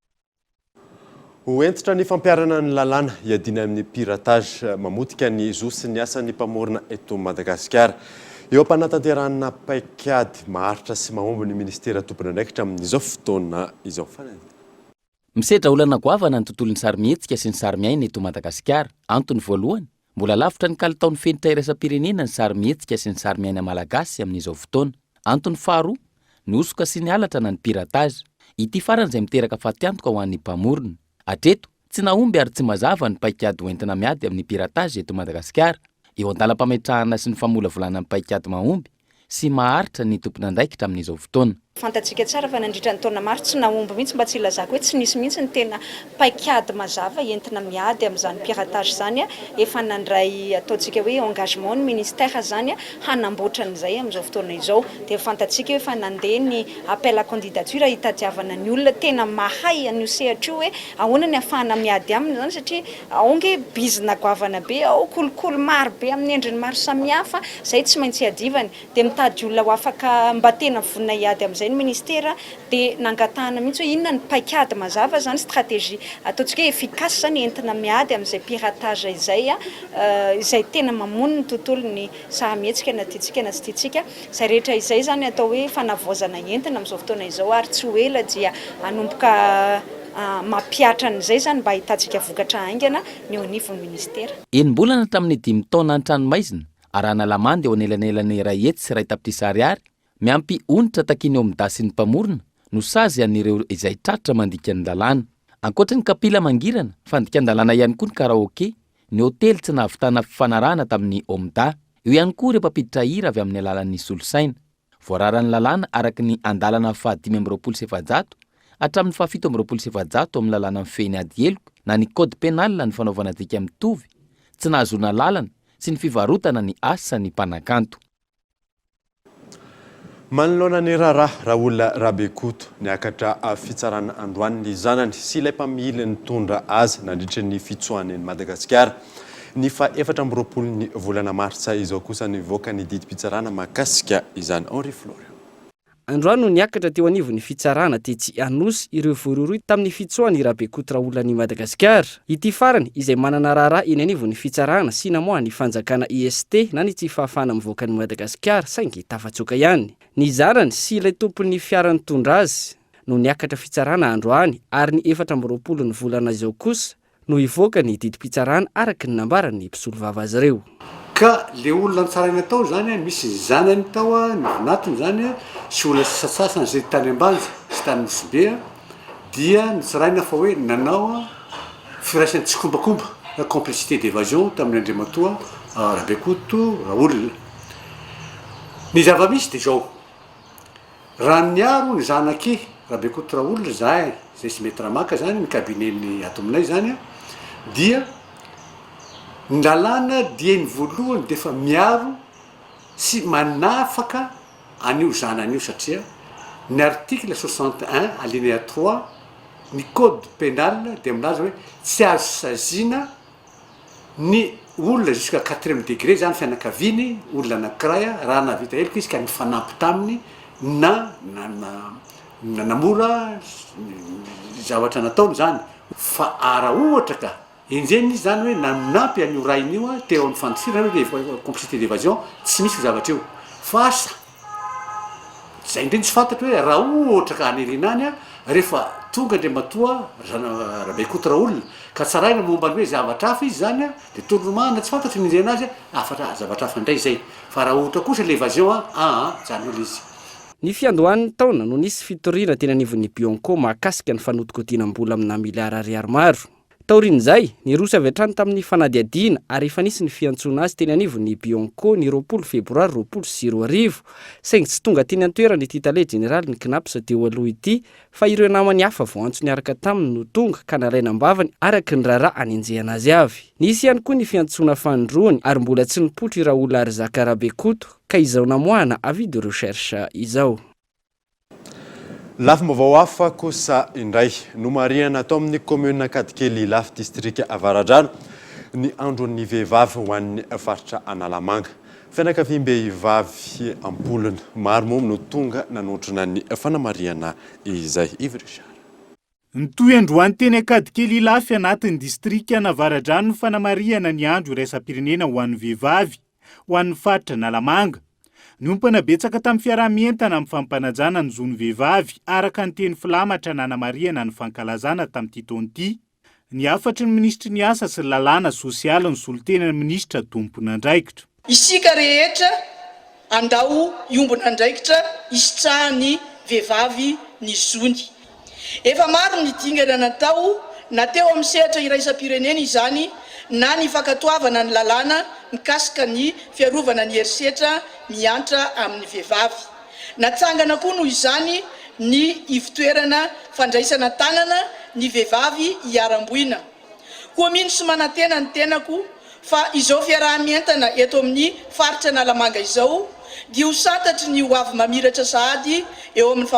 Hoentitra ny fampiarana ny lalàna hiadina amin'ny piratage mamotika ny zo sy ny asan'ny mpamorona eto Madagasikara. Eo ampanatanterahana paikady maharitra sy mahomby ny ministera tompony andraikitra amin'izao fotoana izao fanany. Misedra olana goavana ny tontolon'ny sarimihetsika sy ny sarimiaina eto Madagasikara. Antony voalohany, mbola lavitra ny kalitaon'ny fenitra iraisam-pirenena ny sarimihetsika sy ny sarimiaina malagasy amin'izao fotoana. Antony faharoa, ny osoka sy ny halatra na ny piratage. Ity farany izay miteraka fatiantoka ho an'ny mpamorona. Hatreto, tsy nahomby ary tsy mazava ny paikady hoentina miady amin'ny piratage eto Madagasikara. Eo andalam-pametrahana sy ny famolavolana amin'ny paikady mahomby sy maharitra ny tompony andraikitra amin'izao fotoana. Fantatsika tsara fa nandritra ny taona maro tsy nahomby mihitsy mba tsy ilazako hoe tsy nisy mihitsy ny tena paikady mazava entina miady amin'izany piratage zany a efa nandray ataontsika hoe engagement ny ministère zany a hanamboatra an'izay amin'izao fotoana izao dia fantatsika hoe fa nandeha ny appel à candidature hitadiavana ny olona tena mahay an'io sehatra io hoe ahoana ny ahafahana miady aminy zany satria aonge bizina goavana be ao kolokolo maro be amin'ny endriny maro samihafa zay tsy maintsy adivany dia mitady olona ho afaka mba tena vonina hiady amin'izay ny ministera dia nangatahana mihitsy hoe inona ny paikady mazava zany stratégie ataontsika hoe efficace zany entina miady amin'izay piratage izay izay tena mamono ny tontolon'ny sahamihetsika na tiatsika na tsy tiatsika izay rehetra izay zany atao hoe fanavoazana entina amin'izao fotoana izao ary tsy ho ela dia hanomboka mapiatra an'izay zany mba hitantsika vokatra haingana ny eo anivon'ny ministera. Enim-bolana tamin'ny 5 taona an-tranomaizina arahana lamande eo anelanelany iray hetsy sy iray tapitrisa ariary miampy onitra takiny eo amin'ny dasy ny mpamorona no sazy an'ireo izay tratra mandika ny lalàna. Ankoatra ny kapila mangirana, fandikan-dalàna ihany koa ny karaoke, ny hôtely tsy nahavitana fifanarahana tamin'ny Omda. Eo ihany koa ireo mpampiditra hira avy amin'ny alalan'ny solosaina. Voararan'ny lalàna araky ny andalana fa 520 hatramin'ny fa 720 amin'ny lalàna mifehy ady eloko na ny code pénal ny fanaovana dika mitovy, tsy nahazona lalana sy ny fivarotana ny asa ny mpanakanto. Manoloana ny raha olona Rabekoto niakatra fitsarana androany ny zanany sy ilay mpamily nitondra azy nandritra ny fitsoan'ny Madagasikara. Ny fa 4 volana martsa izao kosa nivoaka ny didim-pitsarana mahakasika izany Henri Florian. Androano niakatra teo anivon'ny fitsarana Tetsy Anosy ireo vororoy tamin'ny fitsoan'ny Rabekoto olonan'i Madagasikara. Ity farany izay manana raharaha eny anivon'ny fitsarana sinamoa ny fanjakana IST na ny tsy fahafahana mivoaka ny Madagasikara saingy tafatsoka ihany. Ny zanany sy ilay tompon'ny fiara nitondra azy no niakatra fitsarana androany ary ny 4 volana izao kosa no ivoaka ny didim-pitsarana araky ny nambaran'ny mpisolo vava azy ireo. Ka le olona ntsaraina tao zany misy zanany tao ny vonatiny zany sy olona sasasasany zay tany ambanja sy tany misibe dia nitsaraina fa hoe nanao firaisany tsy kombakomba na complicité d'évasion tamin'ny Andriamatoa Rabekoto olona. Ny zava-misy dia zao raha niaro ny zanaky Rabekoto olona zay sy mety ramaka zany ny kabinetny ato aminay zany dia ny lalàna dia ny voalohany dia efa miaro sy manafaka an'io zanan'io satria ny article 61 alinéa 3 ny code pénal dia milaza hoe tsy azo sazina ny olona jusqu'à 4e degré zany fianakaviany olona anankiray raha navita eloko izy ka nifanampy taminy na namora zavatra nataony zany fa ara ohatra ka enjeny izy zany hoe naminampy an'io rain'io a teo amin'ny fandosirana hoe complicité d'évasion tsy misy zavatra io fa asa zay indreny tsy fantatro hoe raha ohatra ka anirina any a rehefa tonga ndre matoa rabekotra olona ka tsaraina momba ny hoe zavatra hafa izy zany a de tolomana tsy fantatry ninjena azy afatra zavatra hafa indray zay fa raha ohatra kosa le évasion zany olo izy. Ny fiandohan'ny taona no nisy fitoriana teny anivon'ny Bionco mahakasika ny fanodikotinam-bola amina miliara ariary maro. Taorian'izay, ny Rosia avy hatrany tamin'ny fanadiadiana ary efa nisy ny fiantsoana azy teny anivon'ny Bionco ny 20 febroary 2020 saingy tsy tonga teny an-toerana ity tale jeneraly ny Knaps teo aloha ity fa ireo namany hafa voantso niaraka taminy no tonga ka nalaina ambavany araka ny raharaha anenjehana azy avy. Nisy ihany koa ny fiantsoana fandroany ary mbola tsy nipotro i Raoul Arzaka Rabekoto ka izao namoahana avis de recherche izao. Lafim-baovao hafa kosa indray no mariana atao amin'ny commune Kadikely Lafy district Avaradrano ny andron'ny vehivavy ho an'ny faritra Analamanga. Fianakaviam-behivavy ampolona maro moa no tonga nanotrona ny fanamariana izay. Nitoy androany teny Kadikely Lafy anatin'ny distrika Avaradrano ny fanamariana ny andro iraisam-pirenena ho an'ny vehivavy ho an'ny faritra Analamanga. Niompana betsaka tamin'ny fiarahamientana amin'ny fampanajana ny zon'ny vehivavy araka ny teny filamatra nanamariana ny fankalazana tamin'ity taona ity. Ny afatry ny ministry ny asa sy lalàna sosialy ny solontenany ministra tompon'andraikitra. Isika rehetra andao iombon'andraikitra isitrahany vehivavy ny zony. Efa maro ny dingana natao na teo amin'ny sehatra iraisam-pirenena izany na ny fankatoavana ny lalàna mikasika ny fiarovana ny herisetra miantra amin'ny vehivavy. Natsangana koa noho izany ny ivitoerana fandraisana tanana ny vehivavy hiaramboina. Koa mino sy manantena ny tenako fa izao fiarahamientana eto amin'ny faritra Analamanga izao dia ho santatry ny ho avy mamiratra sahady eo amin'ny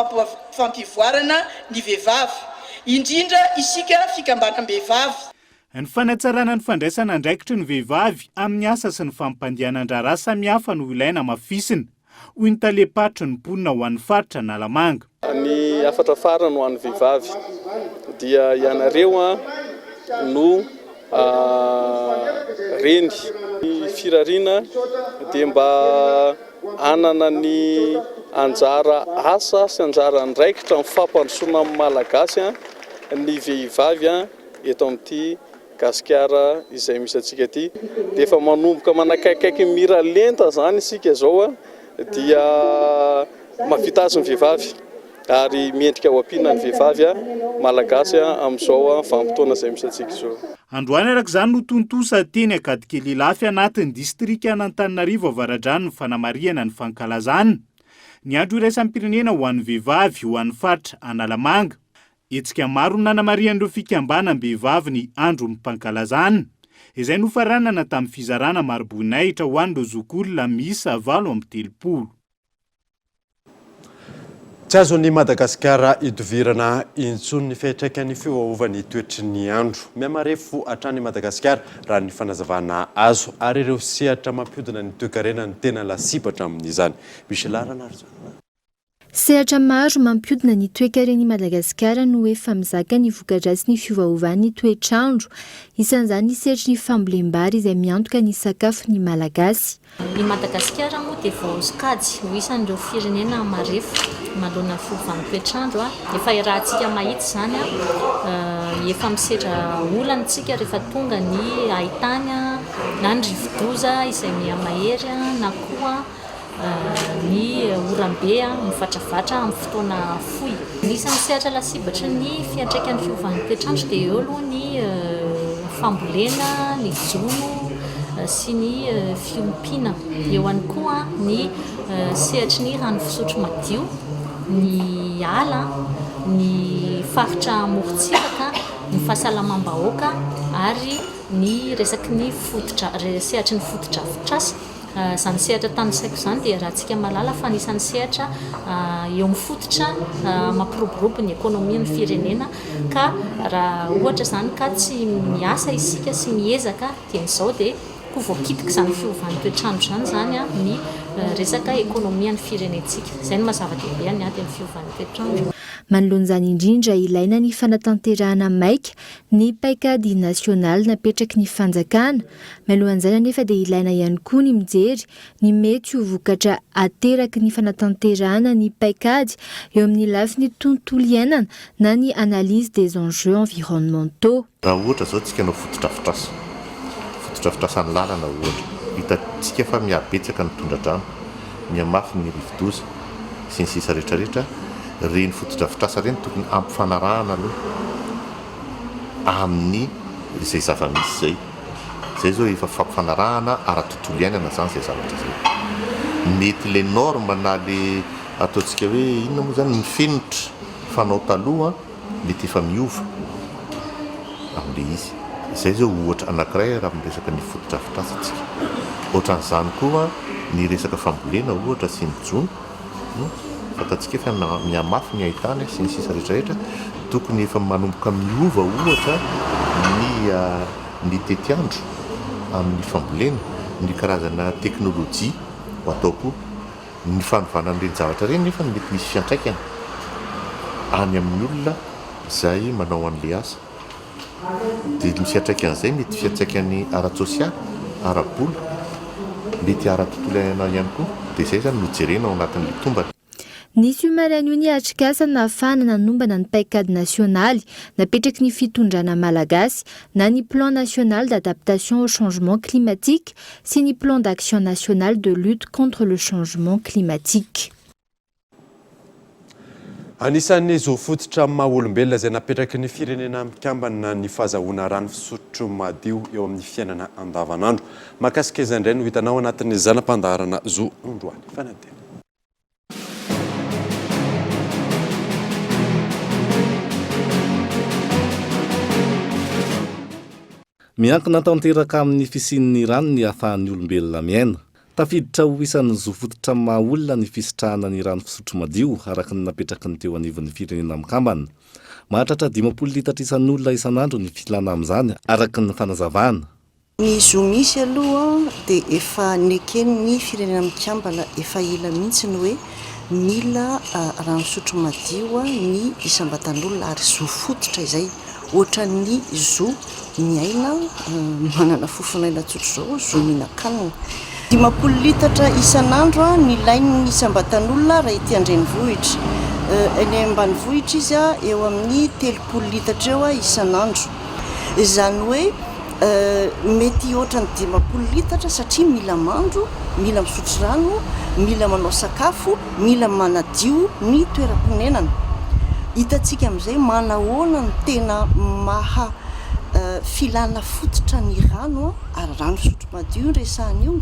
fampivoarana ny vehivavy, indrindra isika fikambanam-behivavy. Ny fanatsarana ny fandraisana andraikitra ny vehivavy amin'ny asa sy ny fampandehanan-draharaha samihafa no ilaina mafisina hoy ny talepatry ny mponina ho an'ny faritra Analamanga. Ny afatra farany ho an'ny vehivavy dia ianareo no reny ny firariana dia mba anana ny anjara asa sy anjara andraikitra amin'ny fampandrosoana amin'ny malagasy ny vehivavy eto amin'ity gasikara izay misy atsika ity dia efa manomboka manakaikaiky mira lenta zany isika zao dia mavita azy ny vehivavy ary miendrika ho ampiana ny vehivavy malagasy amin'izao vanim-potoana izay misy atsika izao. Androany araka izany no tontosa teny Kadikely Lafy anatin'ny distrika Antananarivo Avaradrano ny fanamariana ny fankalazana ny andro iraisam-pirenena ho an'ny vehivavy ho an'ny faritra Analamanga. Etsika maro nanamarian'ireo fikambanam-behivavy ny andro mpankalazana izay nofaranana tamin'ny fizarana Mariboinaitra ho an'ireo zokolona miisa 830. Tsy azon'ny Madagasikara idovirana intsony ny fiantraikany fiovaovan'ny toetry ny andro. Miamarefo hatrany Madagasikara raha ny fanazavana azo ary ireo sehatra mampihodina ny toe-karena ny tena lasipatra amin'izany. Misy larana ary zany. Sehatra maro mampihodina ny toe-karen'i Madagasikara no efa mizaka ny voka-dratsy ny fiovaovan'ny toetr'andro. Isan'izany sehatry ny fambolem-bary izay miantoka ny sakafon'ny malagasy. Ny Madagasikara moa dia vao sokajy ho isan'ireo firenena marefo manoloana ny fiovaovan'ny toetr'andro efa irahantsika mahitsy zany efa misedra olantsika rehefa tonga ny haintany na ny rivo-doza izay miha-mahery na koa ny oram-be mivatravatra amin'ny fotoana fohy. Isan'ny sehatra lasibatra ny fiantraikan'ny fiovaovan'ny toetr'andro dia eo aloha ny fambolena, ny jono sy ny fiompiana. Eo ihany koa ny sehatry ny rano fisotro madio, ny ala, ny faritra morontsiraka, ny fahasalamam-bahoaka ary ny resaky ny fototra, sehatry ny fototra afotrasy. Izany sehatra tanisaiko izany dia raha antsika malala fa anisan'ny sehatra eo amin'ny fototra mampiroborobo ny ekônomian'ny firenena ka raha ohatra izany ka tsy miasa isika sy miezaka dia n'izao dia ho voakitika izany fiovaovan'ny toetr'andro izany ny resaka ekônomian'ny firenentsika. Izay no mazava-dehibe ny ady amin'ny fiovaovan'ny toetr'andro. manoloan'izany indrindra ilaina ny fanatanterahana maika ny paikady nasionaly napetraky ny fanjakana. Mialohan'izay anefa dia ilaina ihany koa ny mijery ny mety ho vokatra ateraky ny fanatanterahana ny paikady eo amin'ny lafiny tontolo iainana na ny analyse des enjeux environnementaux. Raha ohatra zao tsika anao fototra fitrasany lalana ohatra hitantsika fa mihabetsaka ny tondra-drano mihamafy ny rivo-doza sy ny sisa rehetrarehetra reny fototra fitrasa reny tokony ampifanarahana aloha amin'ny izay zava-misy zay zao efa fampifanarahana ara-tontolo iainana zany zay zavatra zay. Mety le norme na le ataontsika hoe inona moa zany mifenitra fanao taloha mety efa miova amin'le izy. Izay zao ohatra anankiray raha miresaka ny fototra fitrasantsika. Ohatran'izany koa ny resaka fambolena ohatra sy ny jono fatantsika efa mihamafy ny ahitana sy ny sisa rehetrarehetra tokony efa manomboka miova ohatra ny tetiandro amin'ny fambolena, ny karazana teknôlôjia ho ataoko ny fanovana an'ireny zavatra reny nefa mety misy fiantraikany any amin'ny olona izay manao an'le asa. Dia misy fiantraikan'izay mety fiantraikany ara-tsosialy, ara-bola, mety ara-tontolo iainana ihany koa. Dia izay zany no jerena ao anatin'le tombany. Nisy omaran'io ny atrikasa na ahafahana nanombana ny paikady nasionaly napetraky ny fitondrana malagasy na ny plan national d'adaptation au changement climatique sy ny plan d'action national de lutte contre le changement climatique. Anisan'ny zo fototra maha-olombelona izay napetraky ny firenena mikambana ny fahazahoana rano fisotro madio eo amin'ny fiainana andavanandro. Mahakasika izay indray no hitanao anatin'ny zanam-pandaharana zo androany fanadina. Miankina tanteraka amin'ny fisian'ny rano ny ahafahan'ny olombelona miaina. Tafiditra ho isan'ny zo fototra maha-olona ny fisitrahana ny rano fisotro madio araka ny napetraky ny teo anivon'ny firenena mikambana. Mahatratra 50 litatra isan'olona isan'andro ny filana amin'izany araka ny fanazavana. Ny zo misy aloha dia efa neken'ny firenena mikambana efa ela mihitsy ny hoe mila rano fisotro madio ny isam-batan'olona ary zo fototra izay ohatran'ny zo miaina manana fofona tsotro zao zo mihinan-kanina. 50 litatra isan'andro ny ilain'ny isam-batan'olona raha ety an-drenivohitra. Eny ambanivohitra izy eo amin'ny 30 litatra eo isan'andro. Izany hoe mety ohatran'ny 50 litatra satria mila mandro, mila misotro rano, mila manao sakafo, mila manadio ny toeram-ponenana. Hitantsika amin'izay manahoana ny tena maha filana fototra ny rano ary rano fisotro madio resahan'io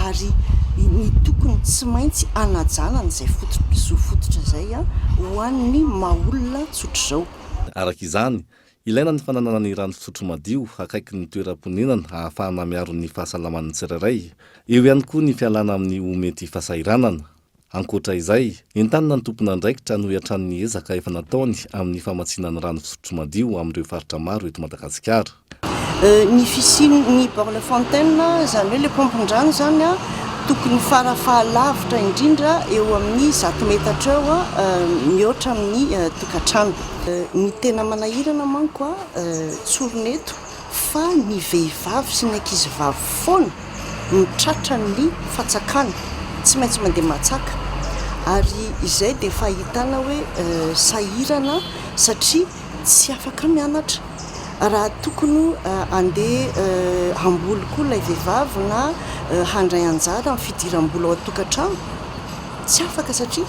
ary ny tokony tsy maintsy anajana n'izay zo fototra izay ho an'ny maha-olona tsotro zao. Araka izany, ilaina ny fananana ny rano fisotro madio akaiky ny toeram-ponenana ahafahana miaro ny fahasalaman'ny tsirairay. Eo ihany koa ny fialana amin'ny mety fahasahiranana. Ankoatra izay, entanina ny tompon'andraikitra no hiatran'ny ezaka efa nataony amin'ny famatsiana ny rano fisotro madio amin'ireo faritra maro eto Madagasikara. Ny fisian'ny borne fontaine zany hoe le pompon-drano zany tokony farafahalavitra indrindra eo amin'ny 100 metatra eo mihoatra amin'ny tokantrano. Ny tena manahirana manko tsoroneto fa ny vehivavy sy ny ankizivavy foana mitratra ny fatsakana tsy maintsy mandeha matsaka ary izay dia fahitana hoe sahirana satria tsy afaka mianatra. Raha tokony andeha hamboly koa ilay vehivavy na handray anjara amin'ny fidiram-bola ao an-tokantrano tsy afaka satria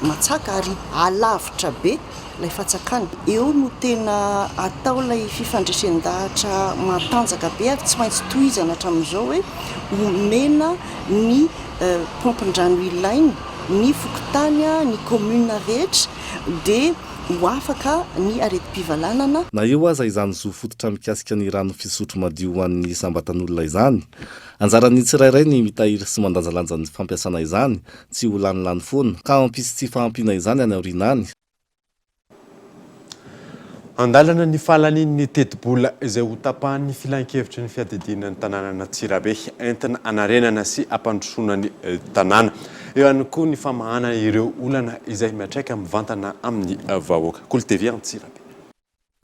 matsaka ary alavitra be ilay fatsakana. Eo no tena atao ilay fifandraisan-dahatra matanjaka be ary tsy maintsy tohizana hatramin'izao hoe omena ny pompon-drano ilainy ny fokotany ny commune rehetra dia ho afaka ny areti-pivalanana. Na eo aza izany zo fototra mikasika ny rano fisotro madio ho an'ny sambatan'olona izany, anjaran'ny tsirairay ny mitahiry sy mandanjalanja ny fampiasana izany tsy ho lanilany foana ka ampisy tsy fahampiana izany any aorinany. Andalana ny fahalaniny teti-bola izay ho tapahan'ny filan-kevitry ny fiadidinan'ny tanàna Antsirabe entina anarenana sy ampandrosoana ny tanàna. eo ihany koa ny famahana ireo olana izay miatraika mivantana amin'ny vahoaka. Koltevia Antsirabe.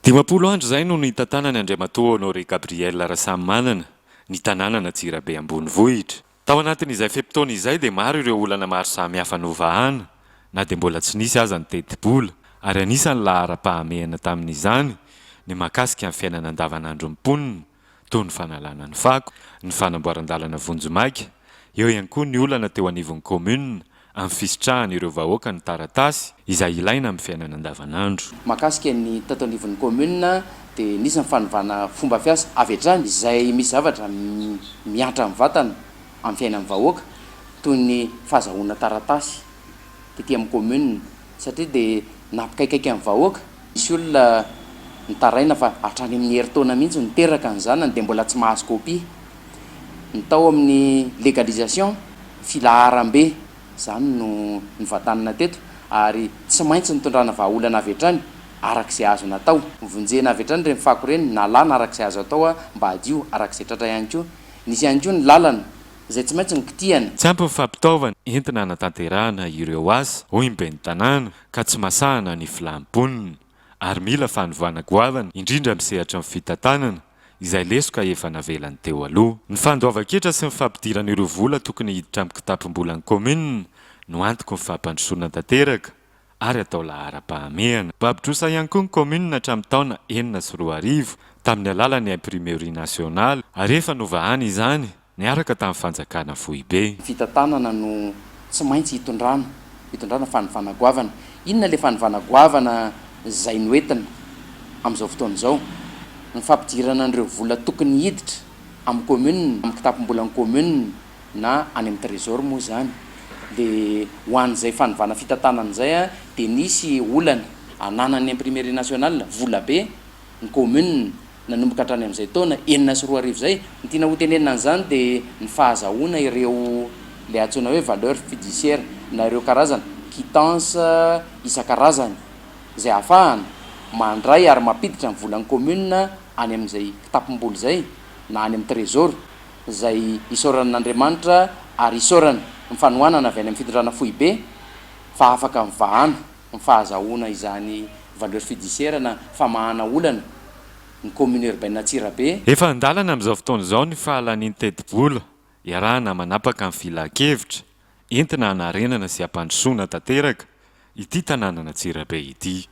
10 andro zay no nita tanany Andriamatoa Honoré Gabriel Rassamanana ny tanàna Antsirabe ambonivohitra. Tao anatin'izay fepitaona izay dia maro ireo olana maro samihafa novahana na dia mbola tsy nisy aza ny teti-bola ary anisan'ny lahara-pahamehana tamin'izany ny mahakasika amin'ny fiainana andavanandro ny mponina toy ny fanalana ny fako, ny fanamboaran-dalana vonjomaika, eo ihany koa ny olana teo anivon'ny commune amin'ny fisitrahany ireo vahoaka ny taratasy izay ilaina amin'ny fiainana andavanandro. Mahakasika ny tato anivon'ny commune dia nisy ny fanovana fomba fiasa avy hatrany izay misy zavatra miatra amin'ny vatana amin'ny fiainan'ny vahoaka toy ny fahazahoana taratasy tetỳ amin'ny commune satria dia nampikaikaiky amin'ny vahoaka misy olona nitaraina fa hatrany amin'ny herintaona mihitsy niteraka an'izany dia mbola tsy mahazo copie. Ny tao amin'ny légalisation filaharam-be zany no nivatanana teto ary tsy maintsy nitondrana vahaolana avy hatrany arak'izay azo natao. Vonjena avy hatrany ireny fako ireny nalana arak'izay azo atao mba hadio arak'izay tratra ihany koa. Nisy ihany koa ny lalana izay tsy maintsy nikitihana. Tsy ampy mifampitaovana entina hanatanterahana ireo asa hoy mben'ny tanàna ka tsy masahana ny filaam-ponina ary mila fanovana goavana indrindra misehatra amin'ny fitantanana izay lesoka efa navelany teo aloha. Ny fandoavan-ketra sy ny fampidirana ireo vola tokony hiditra amin'ny kitapom-bola ny commune no antoko ny fampandrosoana tanteraka ary atao lahara-pahamehana. Babidrosa ihany koa ny commune hatramin'ny taona 2004 tamin'ny alalan'ny imprimerie nationale ary efa novahany izany niaraka tamin'ny fanjakana Foibe. Fitantanana no tsy maintsy hitondrana fanovana goavana. Inona le fanovana goavana izay noentina amin'izao fotoana izao? Ny fampidirana an'ireo vola tokony hiditra amin'ny commune, amin'ny kitapom-bola ny commune na any amin'ny trésor moa zany. Dia ho an'izay fanovana fitantanana izay dia nisy olana ananan'ny imprimerie nationale vola be ny commune nanomboka hatrany amin'izay taona 2004 zay. Ny tiana ho tenenina an'izany dia ny fahazahoana ireo le antsoina hoe valeur fiduciaire na ireo karazana quittance isan-karazany izay ahafahana mandray ary mampiditra ny volan'ny commune any amin'izay kitapom-bola zay na any amin'ny trésor izay isaoran'Andriamanitra ary isaorana ny fanohanana avy any amin'ny fitondrana Foibe fa afaka mivahana ny fahazahoana izany valeur fiduciaire na famahana olana ny commune urbaine Antsirabe. Efa andalana amin'izao fotoana izao ny fahalan'ny teti-bola iarahana manapaka amin'ny filakevitra entina hanarenana sy hampandrosoana tanteraka ity tanàna Antsirabe ity.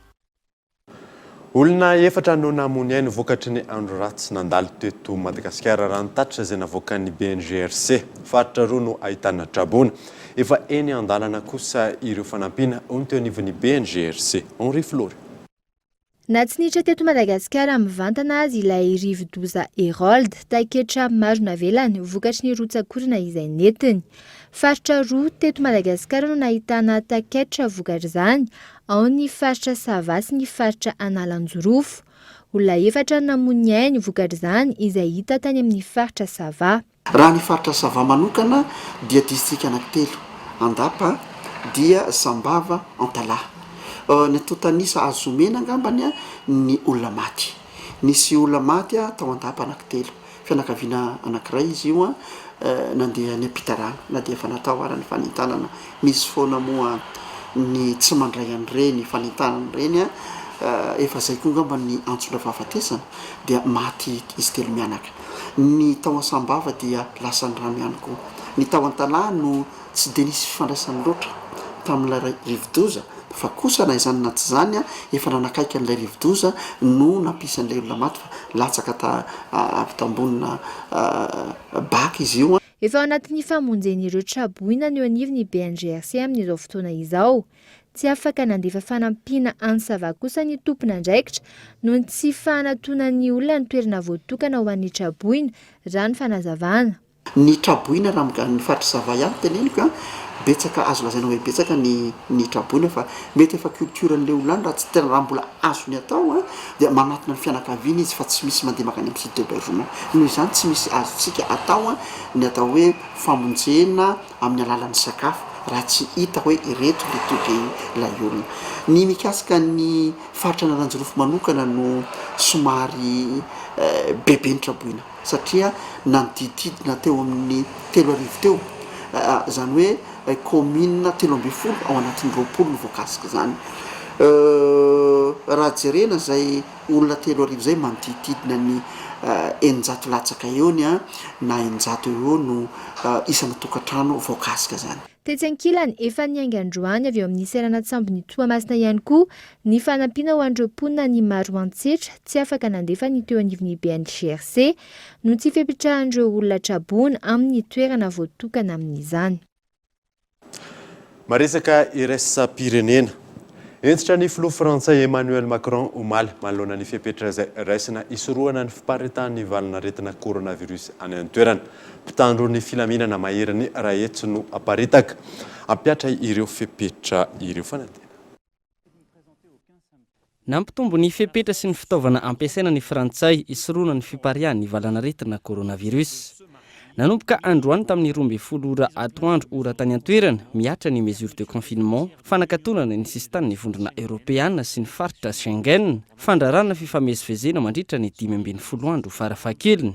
Olona efatra no namony ainy vokatry ny andro ratsy nandalo teto Madagasikara raha nitatitra izay navoakan'ny BNGRC. Faritra roa no ahitana trabona. Efa eny andalana kosa ireo fanampianaony teo anivon'ny BNGRC. Henri Flory. Natsinitra teto Madagasikara mivantana azy ilay rivo-doza Herold taketra maro navelany vokatry ny rotsakorana izay netiny. Faritra roa teto Madagasikara no nahitana taketra vokatry izany, ao ny faritra Sava sy ny faritra Analanjorofo. Olona efatra namony ainy vokatry izany izay hita tany amin'ny faritra Sava. Raha ny faritra Sava manokana dia distrika anankitelo, Andapa dia Sambava, Antalaha. Ny totanisa azomena angambany ny olona maty. Nisy olona maty tao Andapa anankitelo. Fianakaviana anankiray izy io nandeha any Ampitarana na dia efa natao ara ny fanintanana. Misy foana moa ny tsy mandray an'ireny fanintanana ireny efa zay koa ngamba ny antsona fahafatesana dia maty izy telo mianaka. Ny tao Sambava dia lasan'ny rano ihany koa. Ny tao Antalaha no tsy dia nisy fifandraisany loatra tamin'ilay rivo-doza fa kosa na izany na tsy zany efa nanakaiky an'ilay rivo-doza no nampisan'ilay olona maty fa latsaka avy tambonina baka izy io. Efa ao anatin'ny famonjen'ireo traboina ny anivon'ny BNGRC amin'izao fotoana izao. Tsy afaka nandefa fanampiana any Sava kosa ny tompona andraikitra noho ny tsy fanantonan'ny olona ny toerana voatokana ho an'ny traboina raha ny fanazavana. Ny traboina raha ny faritra Sava ihany teneniko betsaka azo lazaina hoe betsaka ny traboina fa mety efa culturen'ilay olona raha tsy tena raha mbola azo ny atao dia manatona ny fianakaviana izy fa tsy misy mandeha makany amin'ny site d'hébergement. Noho izany tsy misy azontsika atao ny atao hoe famonjena amin'ny alalan'ny sakafo raha tsy hita hoe ireto le toky ilay olona. Ny mikasika ny faritra Analanjorofo manokana no somary bebe ny traboina satria nanodididina teo amin'ny 3 arivo teo. Zany hoe commune 3 ao anatin'ny 20 ny voakasika zany raha jerena zay olona 3 zay manodididina ny 900 latsaka eony a na 900 eo no isana tokantrano voakasika zany. Tetsy ankilany efa niainga androany avy eo amin'ny seranatsambo ny Toamasina ihany koa ny fanampiana ho an'ireo mponina ny maro antsetra tsy afaka nandefa ny teo anivon'ny BNGRC no tsy fipetrahan'ireo olona trabona amin'ny toerana voatokana amin'izany. Maresaka iraisam-pirenena. Entitra ny filoha frantsay Emmanuel Macron omaly manoloana ny fipetra izay raisina isorohana ny fiparitahan'ny valanaretina coronavirus any an-toerana. Mpitandro ny filaminana maheriny raha etsy no aparitaka ampiatra ireo fipetra ireo fanadina. Nampitombo ny fipetra sy ny fitaovana ampiasaina ny frantsay isorohana ny fiparihan'ny valanaretina coronavirus. Nanomboka androany tamin'ny 12 atoandro ora tany an-toerana miatra ny mesure de confinement fanakatonana ny sistan'ny vondrona Europeana sy ny faritra Schengen fandrarana fifamezivezena mandritra ny 15 andro farafahakeliny.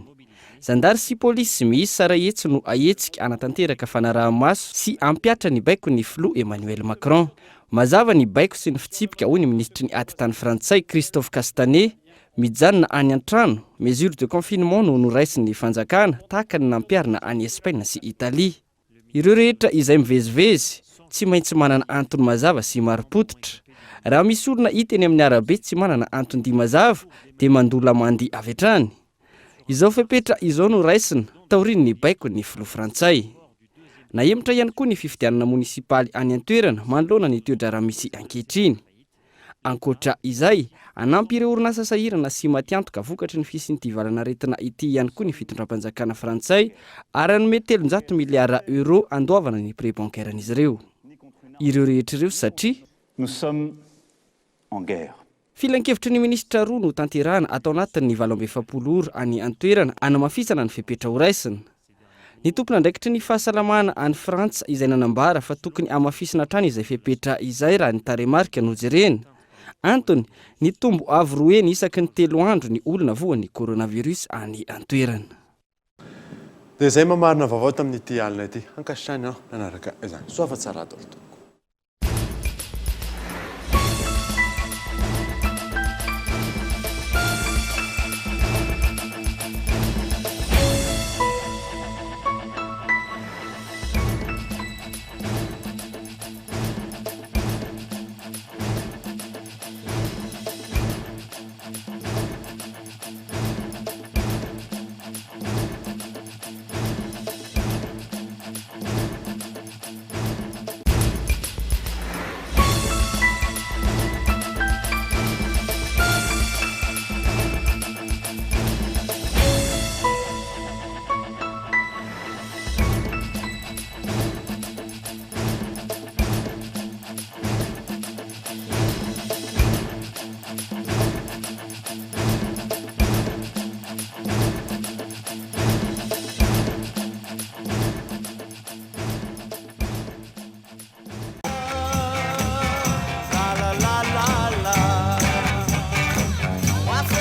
Zandary sy polisy miisa ray etsy no ahetsika anatanteraka fanaraha-maso sy ampiatra ny baiko ny filoha Emmanuel Macron. Mazava ny baiko sy ny fitsipika hoy ny ministry ny ady tany frantsay Christophe Castanet. Mijanona any an-trano, mesure de confinement no noraisin'ny fanjakana tahaka ny nampiarina any Espaina sy Italia. Ireo rehetra izay mivezivezy tsy maintsy manana antony mazava sy marim-potitra. Raha misy olona hita eny amin'ny arabe tsy manana antony mazava dia mandola mandihy avy hatrany. Izao fepetra izao no raisina taorian'ny baiko ny filoha frantsay. Nahemitra ihany koa ny fifidianana munisipaly any an-toerana manoloana ny toedrara misy ankehitriny. Ankoatra izay, anampy ireo orinasa sahirana sy matiantoka vokatry ny fisin'ity valanaretina ity ihany koa ny fitondram-panjakana frantsay ary anome 700 miliara euro andoavana ny pré bancaire-n'izy ireo. Ireo rehetra ireo satria nous sommes en guerre. Filan-kevitry ny ministra roa no tanterahana atao anatin'ny 27 ora any an-toerana anamafisana ny fipetra ho raisina. Ny tompona andraikitry ny fahasalamana any Frantsa izay nanambara fa tokony amafisina hatrany izay fipetra izay raha ny taremarika no jerena. Antony, ny tombo avy roeny isaky ny 3 andro ny olona voan'ny coronavirus any an-toerana. Dia izay mamarina vaovao tamin'ity alina ity. Ankasitrany nanaraka izany. Soava tsara atao.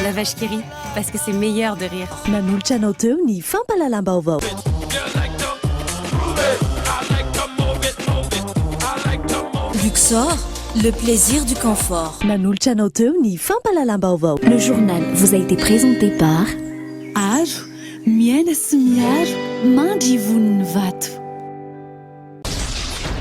La vache qui rit, parce que c'est meilleur de rire. Nanolotra anao teo ny fampalalam-baovao. Luxor, le plaisir du confort. Nanolotra anao teo ny fampalalam-baovao. Le journal vous a été présenté par Aro, miaina sy miaro, mandry voniny vato.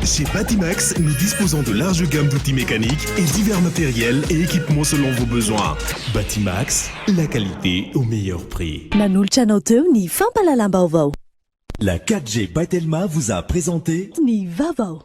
Chez Batimax, nous disposons de larges gammes d'outils mécaniques et divers matériels et équipements selon vos besoins. Batimax, la qualité au meilleur prix. Nanolotra anao teo ny fampalalam-baovao. La 4G Batelma vous a présenté Ny vaovao.